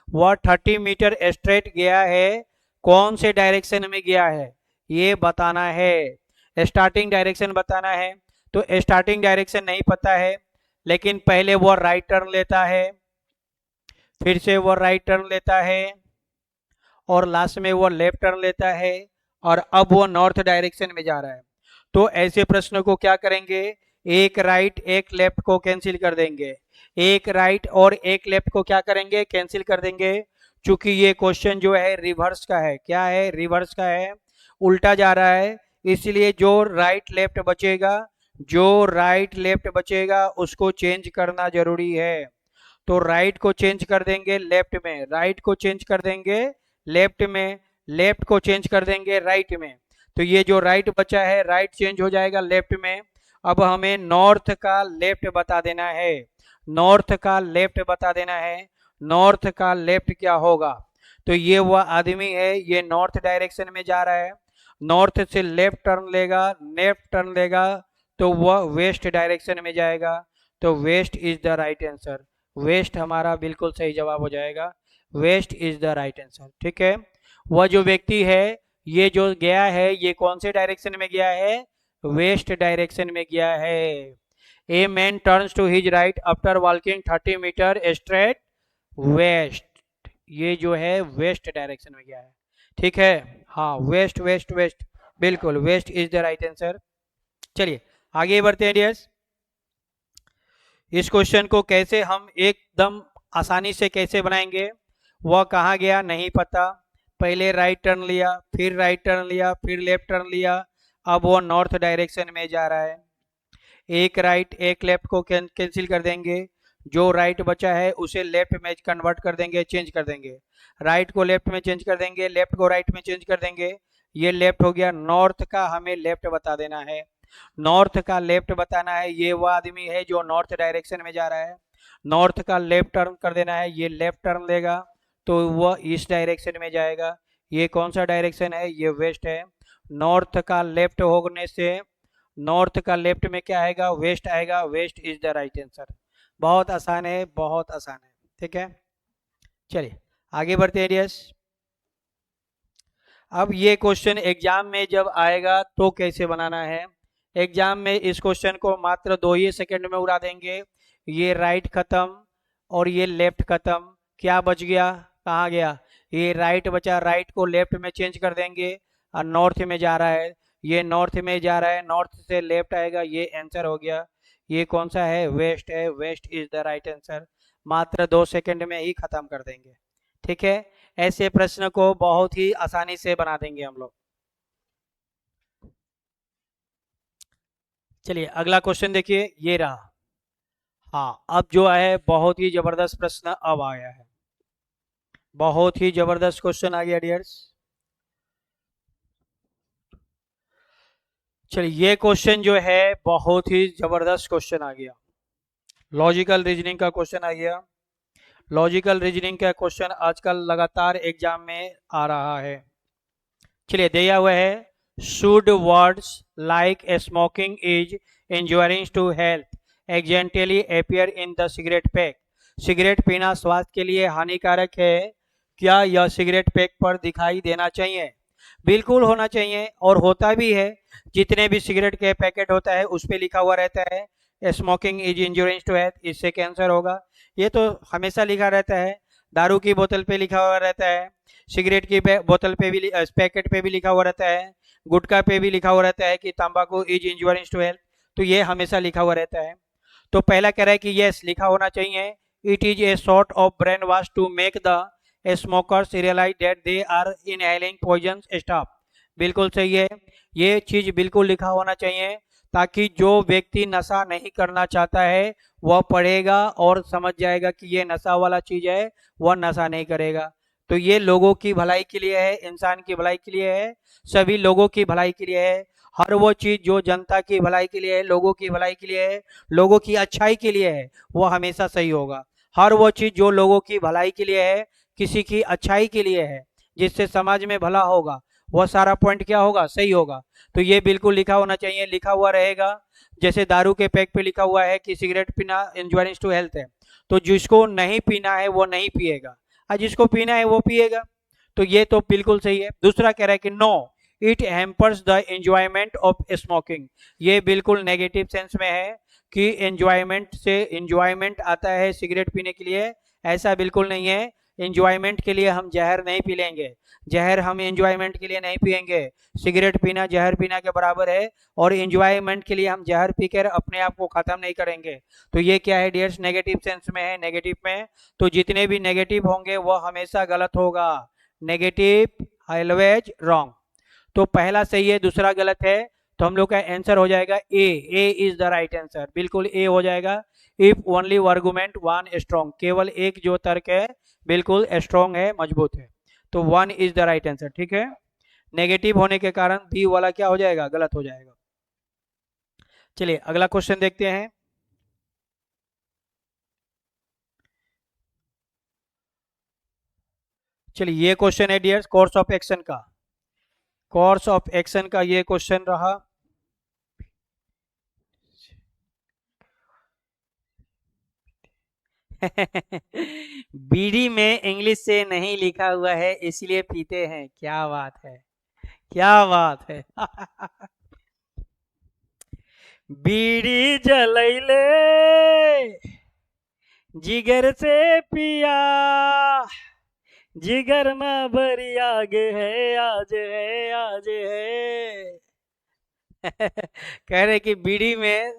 A: वह 30 मीटर स्ट्रेट गया है, कौन से डायरेक्शन में गया है ये बताना है। स्टार्टिंग डायरेक्शन बताना है, तो स्टार्टिंग डायरेक्शन नहीं पता है, लेकिन पहले वह राइट टर्न लेता है, फिर से वह राइट टर्न लेता है, और लास्ट में वो लेफ्ट टर्न लेता है, और अब वो नॉर्थ डायरेक्शन में जा रहा है। तो ऐसे प्रश्न को क्या करेंगे, एक राइट एक लेफ्ट को कैंसिल कर देंगे, एक राइट और एक लेफ्ट को क्या करेंगे, कैंसिल कर देंगे। चूंकि ये क्वेश्चन जो है रिवर्स का है, क्या है, रिवर्स का है, उल्टा जा रहा है, इसलिए जो राइट लेफ्ट बचेगा, जो राइट लेफ्ट बचेगा उसको चेंज करना जरूरी है। तो राइट को चेंज कर देंगे लेफ्ट में, राइट को चेंज कर देंगे लेफ्ट में, लेफ्ट को चेंज कर देंगे राइट में। तो ये जो राइट बचा है, राइट चेंज हो जाएगा लेफ्ट में। अब हमें नॉर्थ का लेफ्ट बता देना है, नॉर्थ का लेफ्ट बता देना है। नॉर्थ का लेफ्ट क्या होगा, तो ये वह आदमी है, ये नॉर्थ डायरेक्शन में जा रहा है, नॉर्थ से लेफ्ट टर्न लेगा, लेफ्ट टर्न लेगा तो वह वेस्ट डायरेक्शन में जाएगा। तो west is the right answer, west हमारा बिल्कुल सही जवाब हो जाएगा, west is the right answer. ठीक है, वह जो व्यक्ति है ये जो गया है, ये कौन से डायरेक्शन में गया है, वेस्ट डायरेक्शन में गया है। A man turns to his right after walking 30 metre straight west, ये जो है वेस्ट डायरेक्शन में गया है। ठीक है, हाँ, वेस्ट वेस्ट वेस्ट, बिल्कुल west is the right answer. चलिए आगे बढ़ते हैं डियर्स। इस क्वेश्चन को कैसे हम एकदम आसानी से कैसे बनाएंगे, वह कहाँ गया नहीं पता, पहले राइट टर्न लिया, फिर राइट टर्न लिया, फिर लेफ्ट टर्न लिया, अब वो नॉर्थ डायरेक्शन में जा रहा है। एक राइट एक लेफ्ट को कैंसिल कर देंगे, जो राइट बचा है उसे लेफ्ट में कन्वर्ट कर देंगे, चेंज कर देंगे, राइट को लेफ्ट में चेंज कर देंगे, लेफ्ट को राइट में चेंज कर देंगे, ये लेफ्ट हो गया। नॉर्थ का हमें लेफ्ट बता देना है, नॉर्थ का लेफ्ट बताना है, ये वो आदमी है जो नॉर्थ डायरेक्शन में जा रहा है, नॉर्थ का लेफ्ट टर्न कर देना है, ये लेफ्ट टर्न लेगा तो वह इस डायरेक्शन में जाएगा। ये कौन सा डायरेक्शन है, ये वेस्ट है। नॉर्थ का लेफ्ट होने से नॉर्थ का लेफ्ट में क्या आएगा, वेस्ट आएगा, west is the right answer. बहुत आसान है, बहुत आसान है। ठीक है, चलिए आगे बढ़ते हैं डियर्स। अब ये क्वेश्चन एग्जाम में जब आएगा तो कैसे बनाना है, एग्जाम में इस क्वेश्चन को मात्र 2 ही सेकंड में उड़ा देंगे। ये राइट खत्म और ये लेफ्ट खत्म, क्या बच गया, कहाँ गया, ये राइट बचा, राइट को लेफ्ट में चेंज कर देंगे और नॉर्थ में जा रहा है, ये नॉर्थ में जा रहा है, नॉर्थ से लेफ्ट आएगा, ये आंसर हो गया। ये कौन सा है? वेस्ट है। West is the right answer. मात्र 2 सेकंड में ही खत्म कर देंगे। ठीक है, ऐसे प्रश्न को बहुत ही आसानी से बना देंगे हम लोग। चलिए अगला क्वेश्चन देखिए, ये रहा। हाँ, अब जो है बहुत ही जबरदस्त प्रश्न अब आया है। बहुत ही जबरदस्त क्वेश्चन आ गया डियर्स। चलिए ये क्वेश्चन जो है बहुत ही जबरदस्त क्वेश्चन आ गया। लॉजिकल रीजनिंग का क्वेश्चन आ गया। लॉजिकल रीजनिंग का क्वेश्चन आजकल लगातार एग्जाम में आ रहा है। चलिए दिया हुआ है, should words like smoking is injuring to health exactly appear in the cigarette pack. Cigarette पीना स्वास्थ्य के लिए हानिकारक है, क्या यह सिगरेट पैक पर दिखाई देना चाहिए? बिल्कुल होना चाहिए, और होता भी है। जितने भी सिगरेट के पैकेट होता है उस पर लिखा हुआ रहता है smoking is injuring to health, इससे कैंसर होगा। ये तो हमेशा लिखा रहता है। दारू की बोतल पे लिखा हुआ रहता है, सिगरेट की बोतल पे भी, पैकेट पे भी लिखा हुआ रहता है, गुटखा पे भी लिखा हुआ रहता है कि तंबाकू इज इंजूरिंग टू हेल्थ। तो ये हमेशा लिखा हुआ रहता है। तो पहला कह रहा है कि यस लिखा होना चाहिए, it is a sort of brainwash to make the smokers realise that they are inhaling poison stuff. बिल्कुल सही है, ये चीज बिल्कुल लिखा होना चाहिए, ताकि जो व्यक्ति नशा नहीं करना चाहता है वह पढ़ेगा और समझ जाएगा कि ये नशा वाला चीज है, वह नशा नहीं करेगा। तो ये लोगों की भलाई के लिए है, इंसान की भलाई के लिए है, सभी लोगों की भलाई के लिए है। हर वो चीज जो जनता की भलाई के लिए है, लोगों की भलाई के लिए है, लोगों की अच्छाई के लिए है, वो हमेशा सही होगा। हर वो चीज जो लोगों की भलाई के लिए है, किसी की अच्छाई के लिए है, जिससे समाज में भला होगा, वह सारा पॉइंट क्या होगा? सही होगा। तो ये बिल्कुल लिखा होना चाहिए, लिखा हुआ रहेगा। जैसे दारू के पैक पे लिखा हुआ है कि सिगरेट पीना इंजूरिंग टू हेल्थ है, तो जिसको नहीं पीना है वो नहीं पिएगा, और जिसको पीना है वो पिएगा। तो ये तो बिल्कुल सही है। दूसरा कह रहा है कि no it hampers the enjoyment of smoking. ये बिल्कुल नेगेटिव सेंस में है कि एंजॉयमेंट से एंजॉयमेंट आता है सिगरेट पीने के लिए, ऐसा बिल्कुल नहीं है। एंजॉयमेंट के लिए हम जहर नहीं पी लेंगे, जहर हम एंजॉयमेंट के लिए नहीं पिएंगे। सिगरेट पीना जहर पीना के बराबर है, और एंजॉयमेंट के लिए हम जहर पीकर अपने आप को खत्म नहीं करेंगे। तो ये क्या है डियर्स? नेगेटिव सेंस में है, नेगेटिव में। तो जितने भी नेगेटिव होंगे वह हमेशा गलत होगा। Negative always wrong. तो पहला सही है, दूसरा गलत है। तो हम लोग का आंसर हो जाएगा ए। ए इज द राइट आंसर, बिल्कुल ए हो जाएगा। If only argument one strong, केवल एक जो तर्क है बिल्कुल स्ट्रॉन्ग है, मजबूत है। तो one is the right answer. ठीक है, नेगेटिव होने के कारण बी वाला क्या हो जाएगा? गलत हो जाएगा। चलिए अगला क्वेश्चन देखते हैं। चलिए ये क्वेश्चन है डियर्स कोर्स ऑफ एक्शन का। कोर्स ऑफ एक्शन का ये क्वेश्चन रहा। बीड़ी में इंग्लिश से नहीं लिखा हुआ है इसलिए पीते हैं। क्या बात है, क्या बात है। बीड़ी जलैले जिगर से पिया, जिगर में बड़ी आग है, आज है, आज है। कह रहे कि बीड़ी में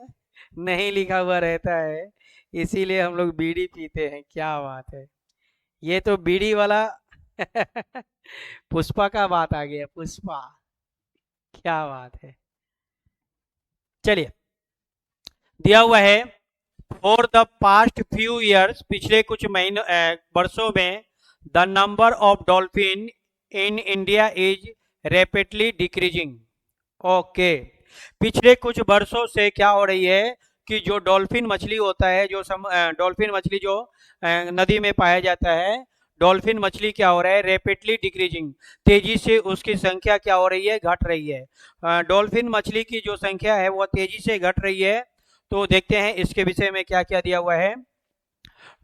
A: नहीं लिखा हुआ रहता है, इसीलिए हम लोग बीड़ी पीते हैं। क्या बात है, ये तो बीड़ी वाला पुष्पा का बात आ गया, पुष्पा। क्या बात है। चलिए दिया हुआ है, for the past few years, पिछले कुछ महीनों वर्षों में, the number of dolphin in India is rapidly decreasing. Okay, पिछले कुछ वर्षों से क्या हो रही है कि जो डॉल्फिन मछली होता है, जो डॉल्फिन मछली जो नदी में पाया जाता है, डॉल्फिन मछली क्या हो रहा है? रैपिडली डिक्रीजिंग, तेजी से उसकी संख्या क्या हो रही है? घट रही है। डॉल्फिन मछली की जो संख्या है वो तेजी से घट रही है। तो देखते हैं इसके विषय में क्या क्या दिया हुआ है।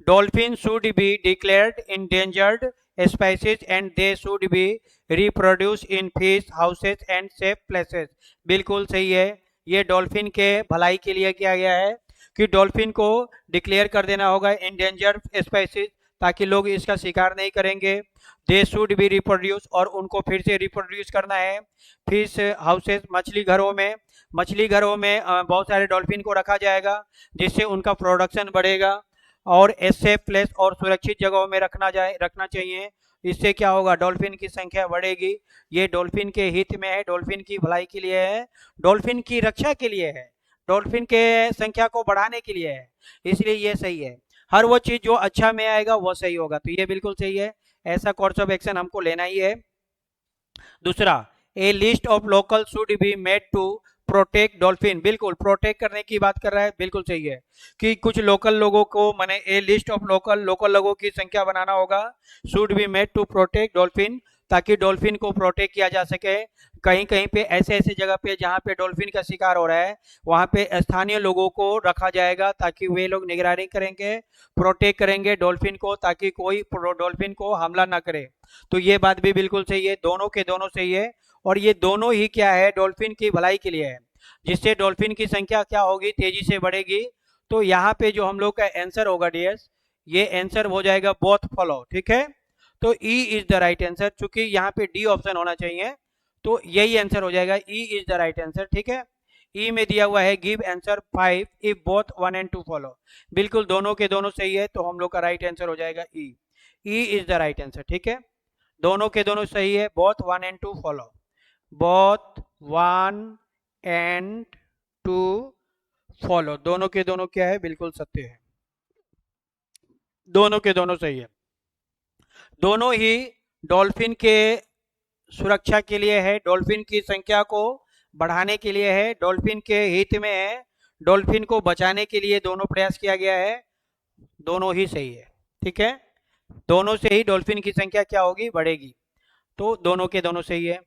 A: Dolphin should be declared endangered species and they should be reproduce in fish houses and safe places. बिल्कुल सही है, ये डॉल्फिन के भलाई के लिए किया गया है कि डॉल्फिन को डिक्लेयर कर देना होगा इंडेंजर्ड स्पीसीज, ताकि लोग इसका शिकार नहीं करेंगे। दे शुड बी रिप्रोड्यूस, और उनको फिर से रिप्रोड्यूस करना है। फिश हाउसेस, मछली घरों में बहुत सारे डॉल्फिन को रखा जाएगा, जिससे उनका प्रोडक्शन बढ़ेगा। और सेफ प्लेस, और सुरक्षित जगहों में रखना चाहिए। इससे क्या होगा, डॉल्फिन की संख्या बढ़ेगी। ये डॉल्फिन के हित में है, डॉल्फिन की भलाई के लिए है, डॉल्फिन की रक्षा के लिए है, डॉल्फिन के संख्या को बढ़ाने के लिए है, इसलिए ये सही है। हर वो चीज जो अच्छा में आएगा वो सही होगा, तो ये बिल्कुल सही है। ऐसा कोर्स ऑफ एक्शन हमको लेना ही है। दूसरा, a list of local should be made to protect dolphin, बिल्कुल प्रोटेक्ट करने की बात कर रहा है, बिल्कुल सही है कि कुछ लोकल लोगों को, माने ए लिस्ट ऑफ लोकल लोगों की संख्या बनाना होगा। Should be made to protect dolphin, ताकि डॉल्फिन को प्रोटेक्ट किया जा सके। कहीं कहीं पे ऐसे जगह पे जहाँ पे डॉल्फिन का शिकार हो रहा है, वहाँ पे स्थानीय लोगों को रखा जाएगा, ताकि वे लोग निगरानी करेंगे, प्रोटेक्ट करेंगे डॉल्फिन को, ताकि कोई डॉल्फिन को हमला ना करे। तो ये बात भी बिल्कुल सही है, दोनों के दोनों सही है। और ये दोनों ही क्या है, डॉल्फिन की भलाई के लिए है, जिससे डॉल्फिन की संख्या क्या होगी, तेजी से बढ़ेगी। तो यहाँ पे जो हम लोग का आंसर होगा डियर्स, ये आंसर हो जाएगा बोथ फॉलो, ठीक है। तो ई इज द राइट आंसर, चूंकि यहाँ पे डी ऑप्शन होना चाहिए, तो यही आंसर हो जाएगा, ई इज द राइट आंसर, ठीक है। ई में दिया हुआ है give answer 5 if both 1 and 2 follow, बिल्कुल दोनों के दोनों सही है, तो हम लोग का राइट आंसर हो जाएगा E. E is the right answer, ठीक है। दोनों के दोनों सही है, both 1 and 2 follow, both 1 and 2 follow, दोनों के दोनों क्या है, बिल्कुल सत्य है, दोनों के दोनों सही है। दोनों ही डॉल्फिन के सुरक्षा के लिए है, डॉल्फिन की संख्या को बढ़ाने के लिए है, डॉल्फिन के हित में है, डॉल्फिन को बचाने के लिए दोनों प्रयास किया गया है, दोनों ही सही है, ठीक है। दोनों से ही डॉल्फिन की संख्या क्या होगी, बढ़ेगी, तो दोनों के दोनों सही है।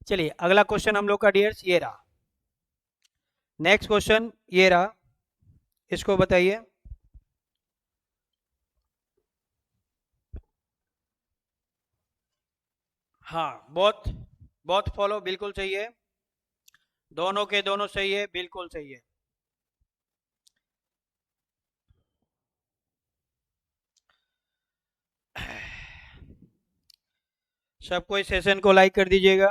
A: चलिए अगला क्वेश्चन हम लोग का डियर्स ये रहा, नेक्स्ट क्वेश्चन ये रहा, इसको बताइए। हाँ, बहुत बहुत फॉलो, बिल्कुल सही है, दोनों के दोनों सही है, बिल्कुल सही है। सबको इस सेशन को लाइक कर दीजिएगा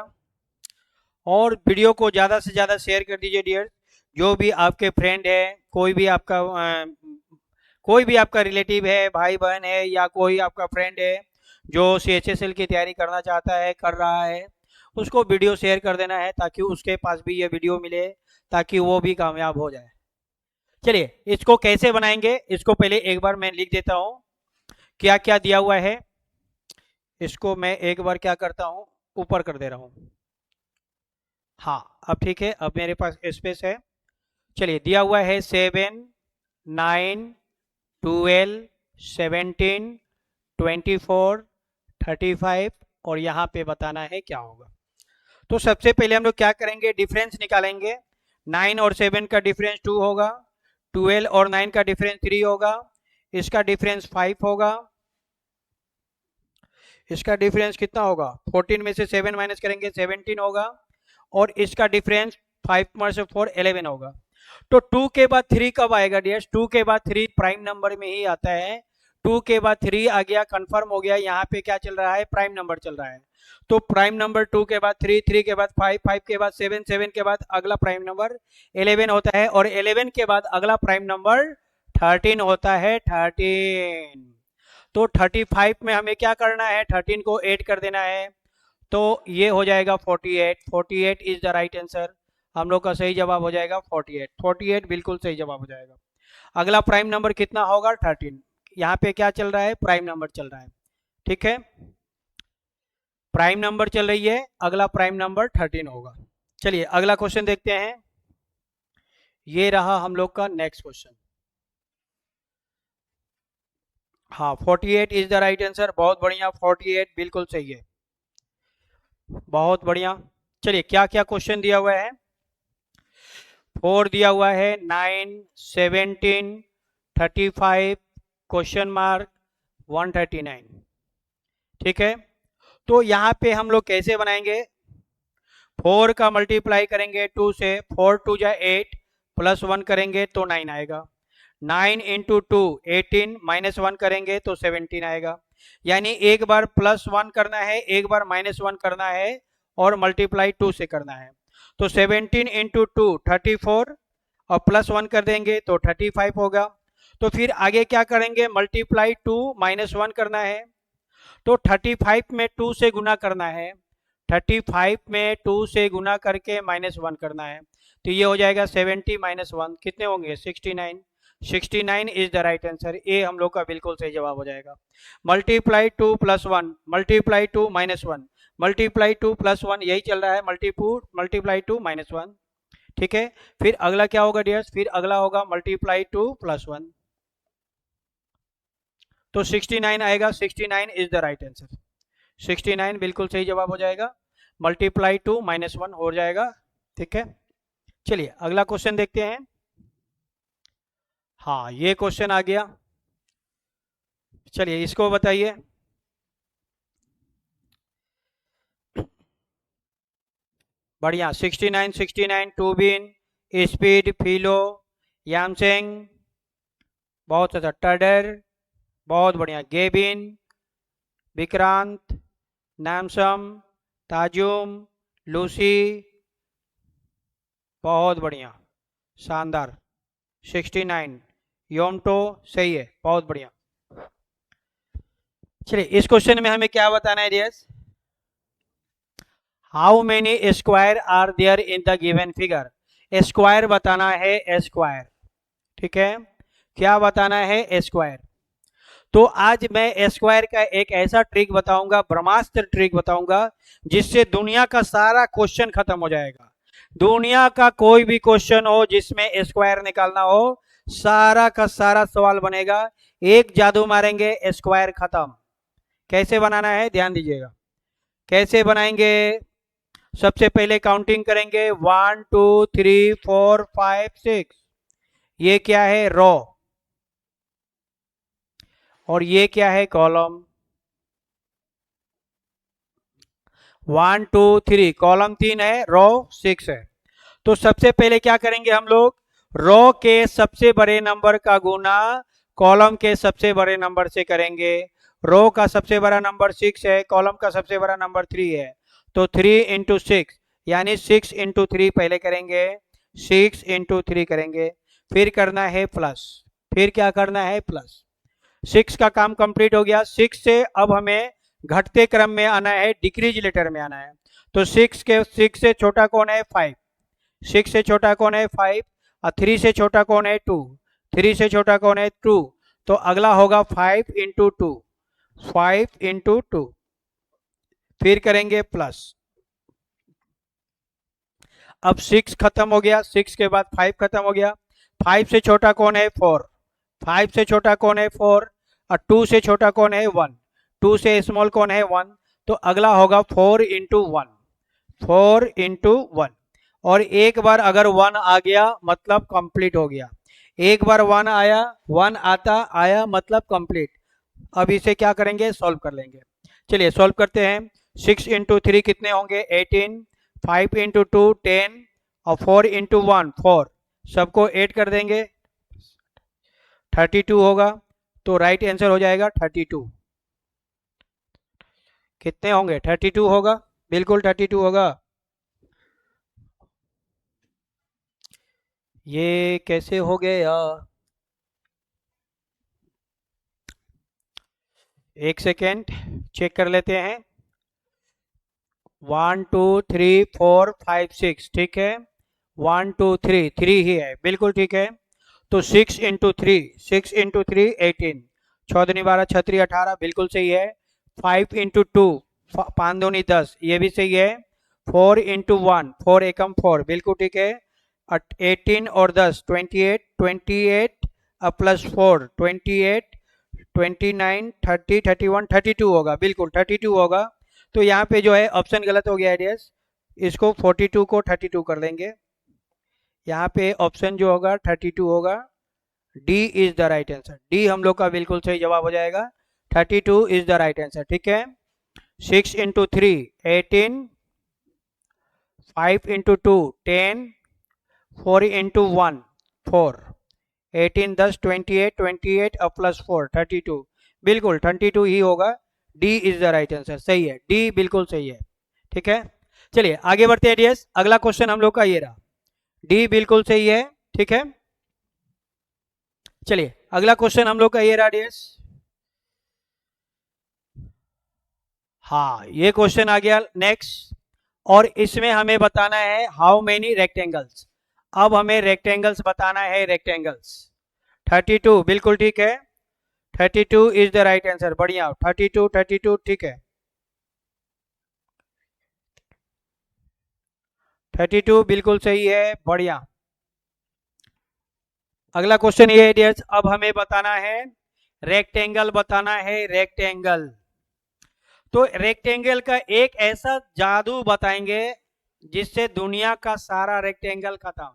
A: और वीडियो को ज़्यादा से ज़्यादा शेयर कर दीजिए डियर। जो भी आपके फ्रेंड है, कोई भी आपका रिलेटिव है, भाई बहन है, या कोई आपका फ्रेंड है जो CHSL की तैयारी करना चाहता है, कर रहा है, उसको वीडियो शेयर कर देना है, ताकि उसके पास भी ये वीडियो मिले, ताकि वो भी कामयाब हो जाए। चलिए इसको कैसे बनाएंगे, इसको पहले एक बार मैं लिख देता हूँ क्या क्या दिया हुआ है। इसको मैं एक बार क्या करता हूँ, ऊपर कर दे रहा हूँ। हाँ अब ठीक है, अब मेरे पास स्पेस है। चलिए दिया हुआ है 7, 9, 12, 17, 24, 35, और यहाँ पे बताना है क्या होगा। तो सबसे पहले हम लोग क्या करेंगे, डिफरेंस निकालेंगे। 9 और 7 का डिफरेंस 2 होगा, 12 और 9 का डिफरेंस 3 होगा, इसका डिफरेंस 5 होगा, इसका डिफरेंस कितना होगा, 14 में से 7 माइनस करेंगे 17 होगा, और इसका डिफरेंस 5 में से 4 11 होगा। तो 2 के बाद 3 कब आएगा डियर्स, 2 के बाद 3 प्राइम नंबर में ही आता है। 2 के बाद 3 आ गया, कंफर्म हो गया, यहाँ पे क्या चल रहा है, प्राइम नंबर चल रहा है। तो प्राइम नंबर 2 के बाद 3, 3 के बाद 5, 5 के बाद 7, 7 के बाद अगला प्राइम नंबर 11 होता है, और 11 के बाद अगला प्राइम नंबर 13 होता है, 13। तो 35 में हमें क्या करना है, 13 को 8 कर देना है, तो ये हो जाएगा 48। 48 इज द राइट आंसर, हम लोग का सही जवाब हो जाएगा 48। 48 बिल्कुल सही जवाब हो जाएगा। अगला प्राइम नंबर कितना होगा, 13। यहाँ पे क्या चल रहा है, प्राइम नंबर चल रहा है, ठीक है, प्राइम नंबर चल रही है, अगला प्राइम नंबर 13 होगा। चलिए अगला क्वेश्चन देखते हैं, ये रहा हम लोग का नेक्स्ट क्वेश्चन। हाँ 48 इज द राइट आंसर, बहुत बढ़िया, 48 बिल्कुल सही है, बहुत बढ़िया। चलिए क्या क्या क्वेश्चन दिया हुआ है, 4 दिया हुआ है, 9, 17, 35, क्वेश्चन मार्क 139, ठीक है। तो यहाँ पे हम लोग कैसे बनाएंगे, 4 का मल्टीप्लाई करेंगे 2 से, 4 2 जा 8, प्लस 1 करेंगे तो 9 आएगा। 9 इंटू टू 18, -1 करेंगे तो 17 आएगा। यानी एक बार +1 करना है, एक बार -1 करना है और मल्टीप्लाई 2 से करना है। तो 17 इंटू टू 34 और +1 कर देंगे तो 35 होगा। तो फिर आगे क्या करेंगे, मल्टीप्लाई 2 -1 करना है, तो 35 में 2 से गुना करना है, 35 में 2 से गुना करके -1 करना है। तो ये हो जाएगा 70 -1 कितने होंगे, 69। 69 इज द राइट आंसर। ए हम लोग का बिल्कुल सही जवाब हो जाएगा। मल्टीप्लाई 2 +1, मल्टीप्लाई 2 -1, मल्टीप्लाई 2 +1, यही चल रहा है, मल्टीप्लाई 2 -1। ठीक है, फिर अगला क्या होगा डियर्स, फिर अगला होगा मल्टीप्लाई 2 +1, तो 69 आएगा। 69 इज द राइट आंसर। 69 बिल्कुल सही जवाब हो जाएगा। मल्टीप्लाई 2 -1 हो जाएगा। ठीक है, चलिए अगला क्वेश्चन देखते हैं। हाँ, ये क्वेश्चन आ गया, चलिए इसको बताइए। बढ़िया, 69 69, टूबिन, स्पीड, फिलो, यामसेंग, बहुत अच्छा, टडर, बहुत बढ़िया, गेबिन, विक्रांत, नैमसम, ताजुम, लूसी, बहुत बढ़िया, शानदार। 69 योमटो सही है, बहुत बढ़िया। चलिए इस क्वेश्चन में हमें क्या बताना है dears, how many square are there in the given figure. Square बताना है, स्क्वायर। ठीक है, क्या बताना है, स्क्वायर। तो आज मैं स्क्वायर का एक ऐसा ट्रिक बताऊंगा, ब्रह्मास्त्र ट्रिक बताऊंगा, जिससे दुनिया का सारा क्वेश्चन खत्म हो जाएगा। दुनिया का कोई भी क्वेश्चन हो जिसमें स्क्वायर निकालना हो, सारा का सारा सवाल बनेगा। एक जादू मारेंगे, स्क्वायर खत्म। कैसे बनाना है ध्यान दीजिएगा, कैसे बनाएंगे। सबसे पहले काउंटिंग करेंगे, 1 2 3 4 5 6, ये क्या है, रो, और ये क्या है, कॉलम। 1 2 3, कॉलम 3 है, रो 6 है। तो सबसे पहले क्या करेंगे हम लोग, रो के सबसे बड़े नंबर का गुना कॉलम के सबसे बड़े नंबर से करेंगे। रो का सबसे बड़ा नंबर 6 है, कॉलम का सबसे बड़ा नंबर 3 है, तो 3 इंटू 6, यानी 6 इंटू 3 पहले करेंगे, 6 इंटू 3 करेंगे, फिर करना है प्लस, फिर क्या करना है, प्लस। 6 का काम कंप्लीट हो गया। 6 से अब हमें घटते क्रम में आना है, डिक्रीज लेटर में आना है। तो 6 से छोटा कौन है, 5। 6 से छोटा कौन है, 5, और 3 से छोटा कौन है, 2। 3 से छोटा कौन है, 2। तो अगला होगा 5 इंटू 2, 5 इंटू 2, फिर करेंगे प्लस। अब 6 खत्म हो गया, 6 के बाद 5 खत्म हो गया। 5 से छोटा कौन है, 4। 5 से छोटा कौन है, 4, और 2 से छोटा कौन है, 1। 2 से स्मॉल कौन है, 1। तो अगला होगा 4 इंटू 1, 4 इंटू 1। और एक बार अगर 1 आ गया मतलब कंप्लीट हो गया। एक बार 1 आया, 1 आता आया मतलब कंप्लीट। अब इसे क्या करेंगे, सॉल्व कर लेंगे। चलिए सॉल्व करते हैं। 6 इंटू 3 कितने होंगे, 18, 5 इंटू 2 10, और 4 इंटू 1 4, सबको 8 कर देंगे, 32 होगा। तो राइट आंसर हो जाएगा 32। कितने होंगे, 32 होगा, बिल्कुल 32 होगा। ये कैसे हो गया, एक सेकेंड चेक कर लेते हैं। 1 2 3 4 5 6, ठीक है, 1 2 3 3 ही है, बिल्कुल ठीक है। तो 6 इंटू 3, 6 इंटू 3 18, 6 दूनी 12, 6 3 18, बिल्कुल सही है। 5 इंटू 2, 5 दूनी 10, ये भी सही है। 4 इंटू 1, 4 एकम 4, बिल्कुल ठीक है। 18 और 10 28, 28 प्लस 4 28, 29 30 31 32 होगा, बिल्कुल 32 होगा। तो यहाँ पे जो है ऑप्शन गलत हो गया है डियर्स, इसको 42 को 32 कर देंगे। यहाँ पे ऑप्शन जो होगा 32 होगा। D is the right answer, D हम लोग का बिल्कुल सही जवाब हो जाएगा। 32 इज द राइट आंसर, ठीक है। 6 इंटू 3 18, 5 इंटू 2 10, 4 इंटू 1 4, 18 10 28 28 अब प्लस 4 32। बिल्कुल 32 ही होगा। D is the right answer. सही है, डी बिल्कुल सही है। ठीक है, चलिए आगे बढ़ते हैं डियर्स। अगला क्वेश्चन हम लोग का ये रहा, डी बिल्कुल सही है। ठीक है, चलिए अगला क्वेश्चन हम लोग का ये रहा डियर्स। हाँ, ये क्वेश्चन आ गया नेक्स्ट, और इसमें हमें बताना है हाउ मेनी रेक्टेंगल्स। अब हमें रेक्टेंगल्स बताना है, रेक्टेंगल्स। 32 बिल्कुल ठीक है, 32 इज द राइट आंसर। बढ़िया, 32 32 ठीक है, 32 बिल्कुल सही है। बढ़िया। अगला क्वेश्चन ये है डियर्स, अब हमें बताना है रेक्टेंगल, बताना है रेक्टेंगल। तो रेक्टेंगल का एक ऐसा जादू बताएंगे जिससे दुनिया का सारा रेक्टेंगल खत्म,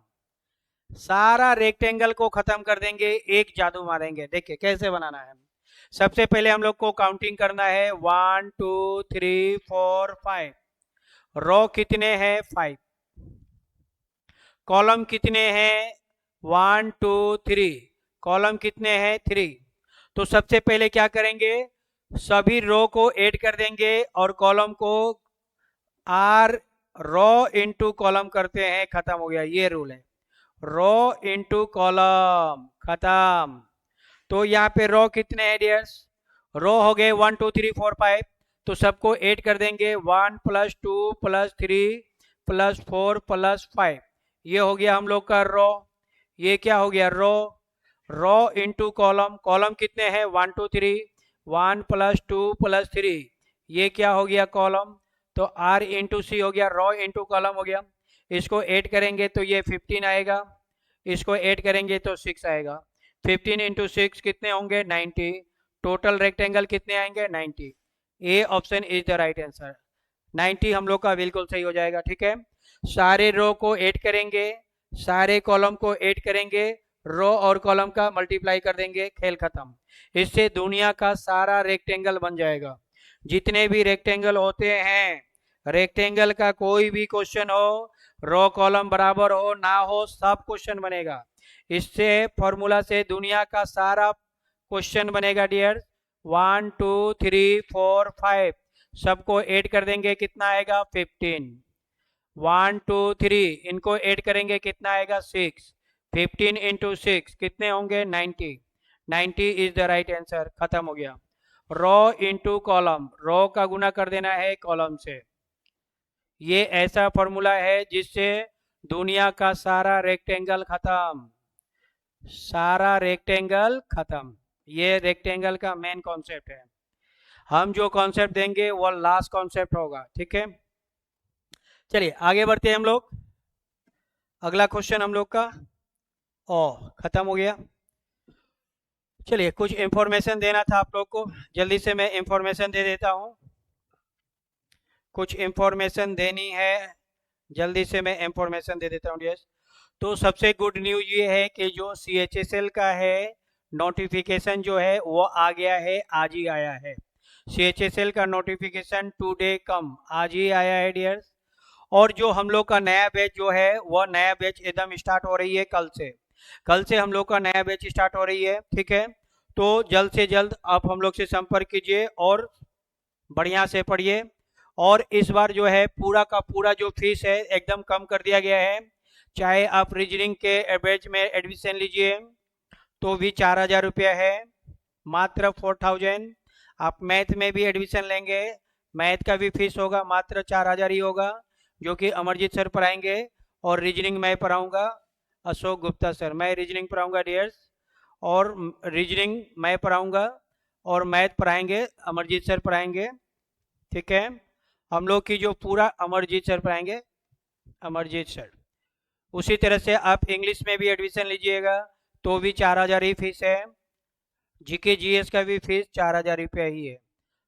A: सारा रेक्टेंगल को खत्म कर देंगे, एक जादू मारेंगे। देखिए कैसे बनाना है। सबसे पहले हम लोग को काउंटिंग करना है, 1 2 3 4 5। रो कितने हैं? 5। कॉलम कितने हैं? 1 2 3। कॉलम कितने हैं? 3। तो सबसे पहले क्या करेंगे, सभी रो को ऐड कर देंगे और कॉलम को आर रो इंटू कॉलम करते हैं, खत्म हो गया। ये रूल है, रो इंटू कॉलम, खत्म। तो यहाँ पे रो कितने हैं डियर्स? रो हो गए 1 2 3 4 5। तो सबको ऐड कर देंगे, 1 प्लस 2 प्लस 3 प्लस 4 प्लस 5। ये हो गया हम लोग का रो। ये क्या हो गया? रो। रो इंटू कॉलम, कॉलम कितने हैं? 1 2 3। 1 प्लस 2 प्लस 3, ये क्या हो गया? कॉलम। तो आर इंटू सी हो गया, रो इंटू कॉलम हो गया। इसको ऐड करेंगे तो ये 15 आएगा, इसको ऐड करेंगे तो 6 आएगा। 15 इंटू 6 कितने होंगे? 90। टोटल रेक्टेंगल कितने आएंगे? 90। A option is the right answer. 90 हम लोग का बिल्कुल सही हो जाएगा। ठीक है, सारे रो को ऐड करेंगे, सारे कॉलम को ऐड करेंगे, रो और कॉलम का मल्टीप्लाई कर देंगे, खेल खत्म। इससे दुनिया का सारा रेक्टेंगल बन जाएगा। जितने भी रेक्टेंगल होते हैं, रेक्टेंगल का कोई भी क्वेश्चन हो, रो कॉलम बराबर हो ना हो, सब क्वेश्चन बनेगा। इससे फॉर्मूला से दुनिया का सारा क्वेश्चन बनेगा डियर। 1 2 3 4 5 सबको ऐड कर देंगे, कितना आएगा? 15। 1 2 3 इनको ऐड करेंगे, कितना आएगा? 6। 15 इंटू 6 कितने होंगे? 90। 90 इज द राइट आंसर। खत्म हो गया। रो इंटू कॉलम, रो का गुना कर देना है कॉलम से। ये ऐसा फॉर्मूला है जिससे दुनिया का सारा रेक्टेंगल खत्म, सारा रेक्टेंगल खत्म। ये रेक्टेंगल का मेन कॉन्सेप्ट है। हम जो कॉन्सेप्ट देंगे वो लास्ट कॉन्सेप्ट होगा। ठीक है, चलिए आगे बढ़ते हैं हम लोग। अगला क्वेश्चन हम लोग का खत्म हो गया। चलिए कुछ इंफॉर्मेशन देना था आप लोग को, जल्दी से मैं इंफॉर्मेशन दे देता हूँ। कुछ इंफॉर्मेशन देनी है, जल्दी से मैं इंफॉर्मेशन दे देता हूँ डियर। तो सबसे गुड न्यूज ये है कि जो CHSL का है नोटिफिकेशन जो है वो आ गया है, आज ही आया है। CHSL का नोटिफिकेशन टुडे कम, आज ही आया है डियर्स। और जो हम लोग का नया बैच जो है वो नया बैच एकदम स्टार्ट हो रही है कल से। कल से हम लोग का नया बैच स्टार्ट हो रही है। ठीक है, तो जल्द से जल्द आप हम लोग से संपर्क कीजिए और बढ़िया से पढ़िए। और इस बार जो है पूरा का पूरा जो फीस है एकदम कम कर दिया गया है। चाहे आप रीजनिंग के बैच में एडमिशन लीजिए तो भी 4000 रुपया है, मात्र 4000। आप मैथ में भी एडमिशन लेंगे, मैथ का भी फीस होगा, मात्र 4000 ही होगा, जो कि अमरजीत सर पढ़ाएंगे। और रीजनिंग मैं पढ़ाऊंगा, अशोक गुप्ता सर। मैं रीजनिंग पढ़ाऊंगा डियर्स, और रीजनिंग मैं पढ़ाऊंगा और मैथ पढ़ाएंगे अमरजीत सर पढ़ाएंगे। ठीक है, हम लोग की जो पूरा अमरजीत सर पढ़ाएंगे, अमरजीत सर। उसी तरह से आप इंग्लिश में भी एडमिशन लीजिएगा तो भी 4000 ही फीस है। GK GS का भी फीस 4000 रुपया ही है।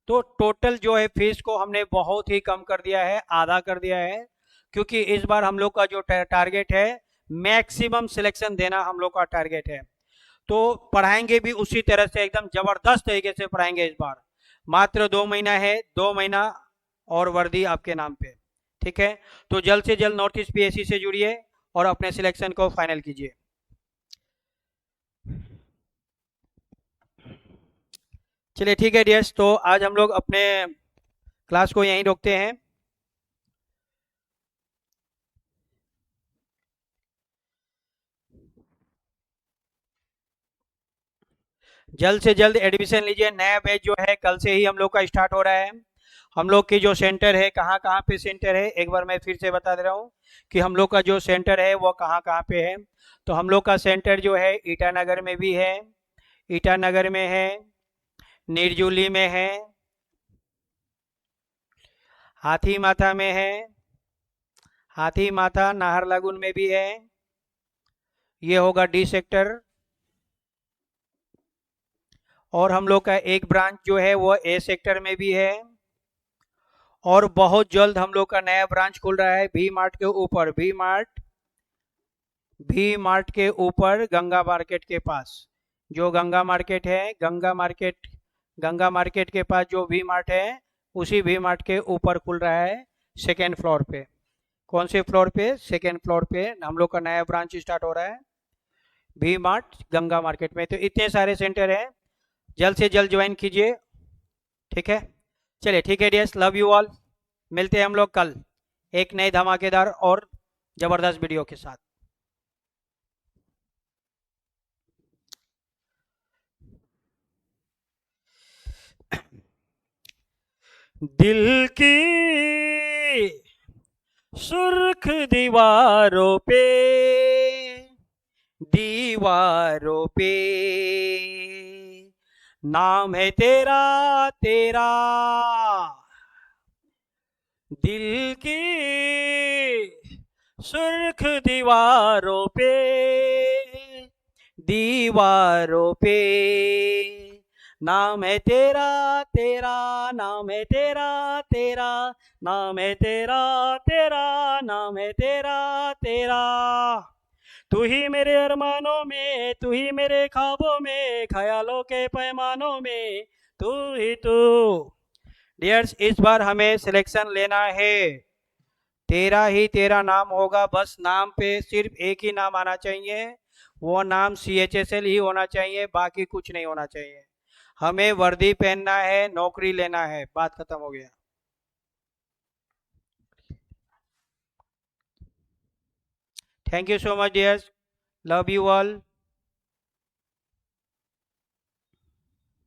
A: तो टोटल जो है फीस को हमने बहुत ही कम कर दिया है, आधा कर दिया है, क्योंकि इस बार हम लोग का जो टारगेट है मैक्सिमम सिलेक्शन देना हम लोग का टारगेट है। तो पढ़ाएंगे भी उसी तरह से, एकदम जबरदस्त तरीके से पढ़ाएंगे इस बार। मात्र 2 महीना है, 2 महीना और वर्दी आपके नाम पे। ठीक है, तो जल्द से जल्द नॉर्थ ईस्ट PSC से जुड़िए और अपने सिलेक्शन को फाइनल कीजिए। चलिए ठीक है डियर्स, तो आज हम लोग अपने क्लास को यहीं रोकते हैं। जल्द से जल्द एडमिशन लीजिए। नया बैच जो है कल से ही हम लोग का स्टार्ट हो रहा है। हम लोग की जो सेंटर है, कहाँ कहाँ पे सेंटर है, एक बार मैं फिर से बता दे रहा हूँ कि हम लोग का जो सेंटर है वो कहाँ कहाँ पे है। तो हम लोग का सेंटर जो है ईटानगर में भी है, ईटानगर में है, निर्जूली में है, हाथी माथा में है, हाथी माथा नाहरलगुन में भी है, ये होगा डी सेक्टर। और हम लोग का एक ब्रांच जो है वो ए सेक्टर में भी है। और बहुत जल्द हम लोग का नया ब्रांच खुल रहा है भी मार्ट के ऊपर, भी मार्ट के ऊपर गंगा मार्केट के पास। जो गंगा मार्केट है, गंगा मार्केट के पास जो भी मार्ट है, उसी भी मार्ट के ऊपर खुल रहा है, सेकेंड फ्लोर पे। कौन से फ्लोर पे? सेकेंड फ्लोर पे हम लोग का नया ब्रांच स्टार्ट हो रहा है, भी मार्ट गंगा मार्केट में। तो इतने सारे सेंटर हैं, जल्द से जल्द ज्वाइन कीजिए। ठीक है, चलिए ठीक है डियर्स, लव यू ऑल। मिलते हैं हम लोग कल एक नए धमाकेदार और जबरदस्त वीडियो के साथ। दिल की सुर्ख दीवारों पे, दीवारों पे नाम है तेरा, तेरा। दिल की सुर्ख दीवारों पे, दीवारों पे नाम है तेरा, तेरा। नाम है तेरा, तेरा। नाम है तेरा, तेरा। नाम है तेरा, तेरा। तू ही मेरे अरमानों में, तू ही मेरे ख्वाबों में, ख्यालों के पैमानों में, तू ही तू। डियर्स, इस बार हमें सिलेक्शन लेना है, तेरा ही तेरा नाम होगा। बस नाम पे सिर्फ एक ही नाम आना चाहिए, वो नाम CHSL ही होना चाहिए, बाकी कुछ नहीं होना चाहिए। हमें वर्दी पहनना है, नौकरी लेना है, बात खत्म हो गया। Thank you so much dears, love you all.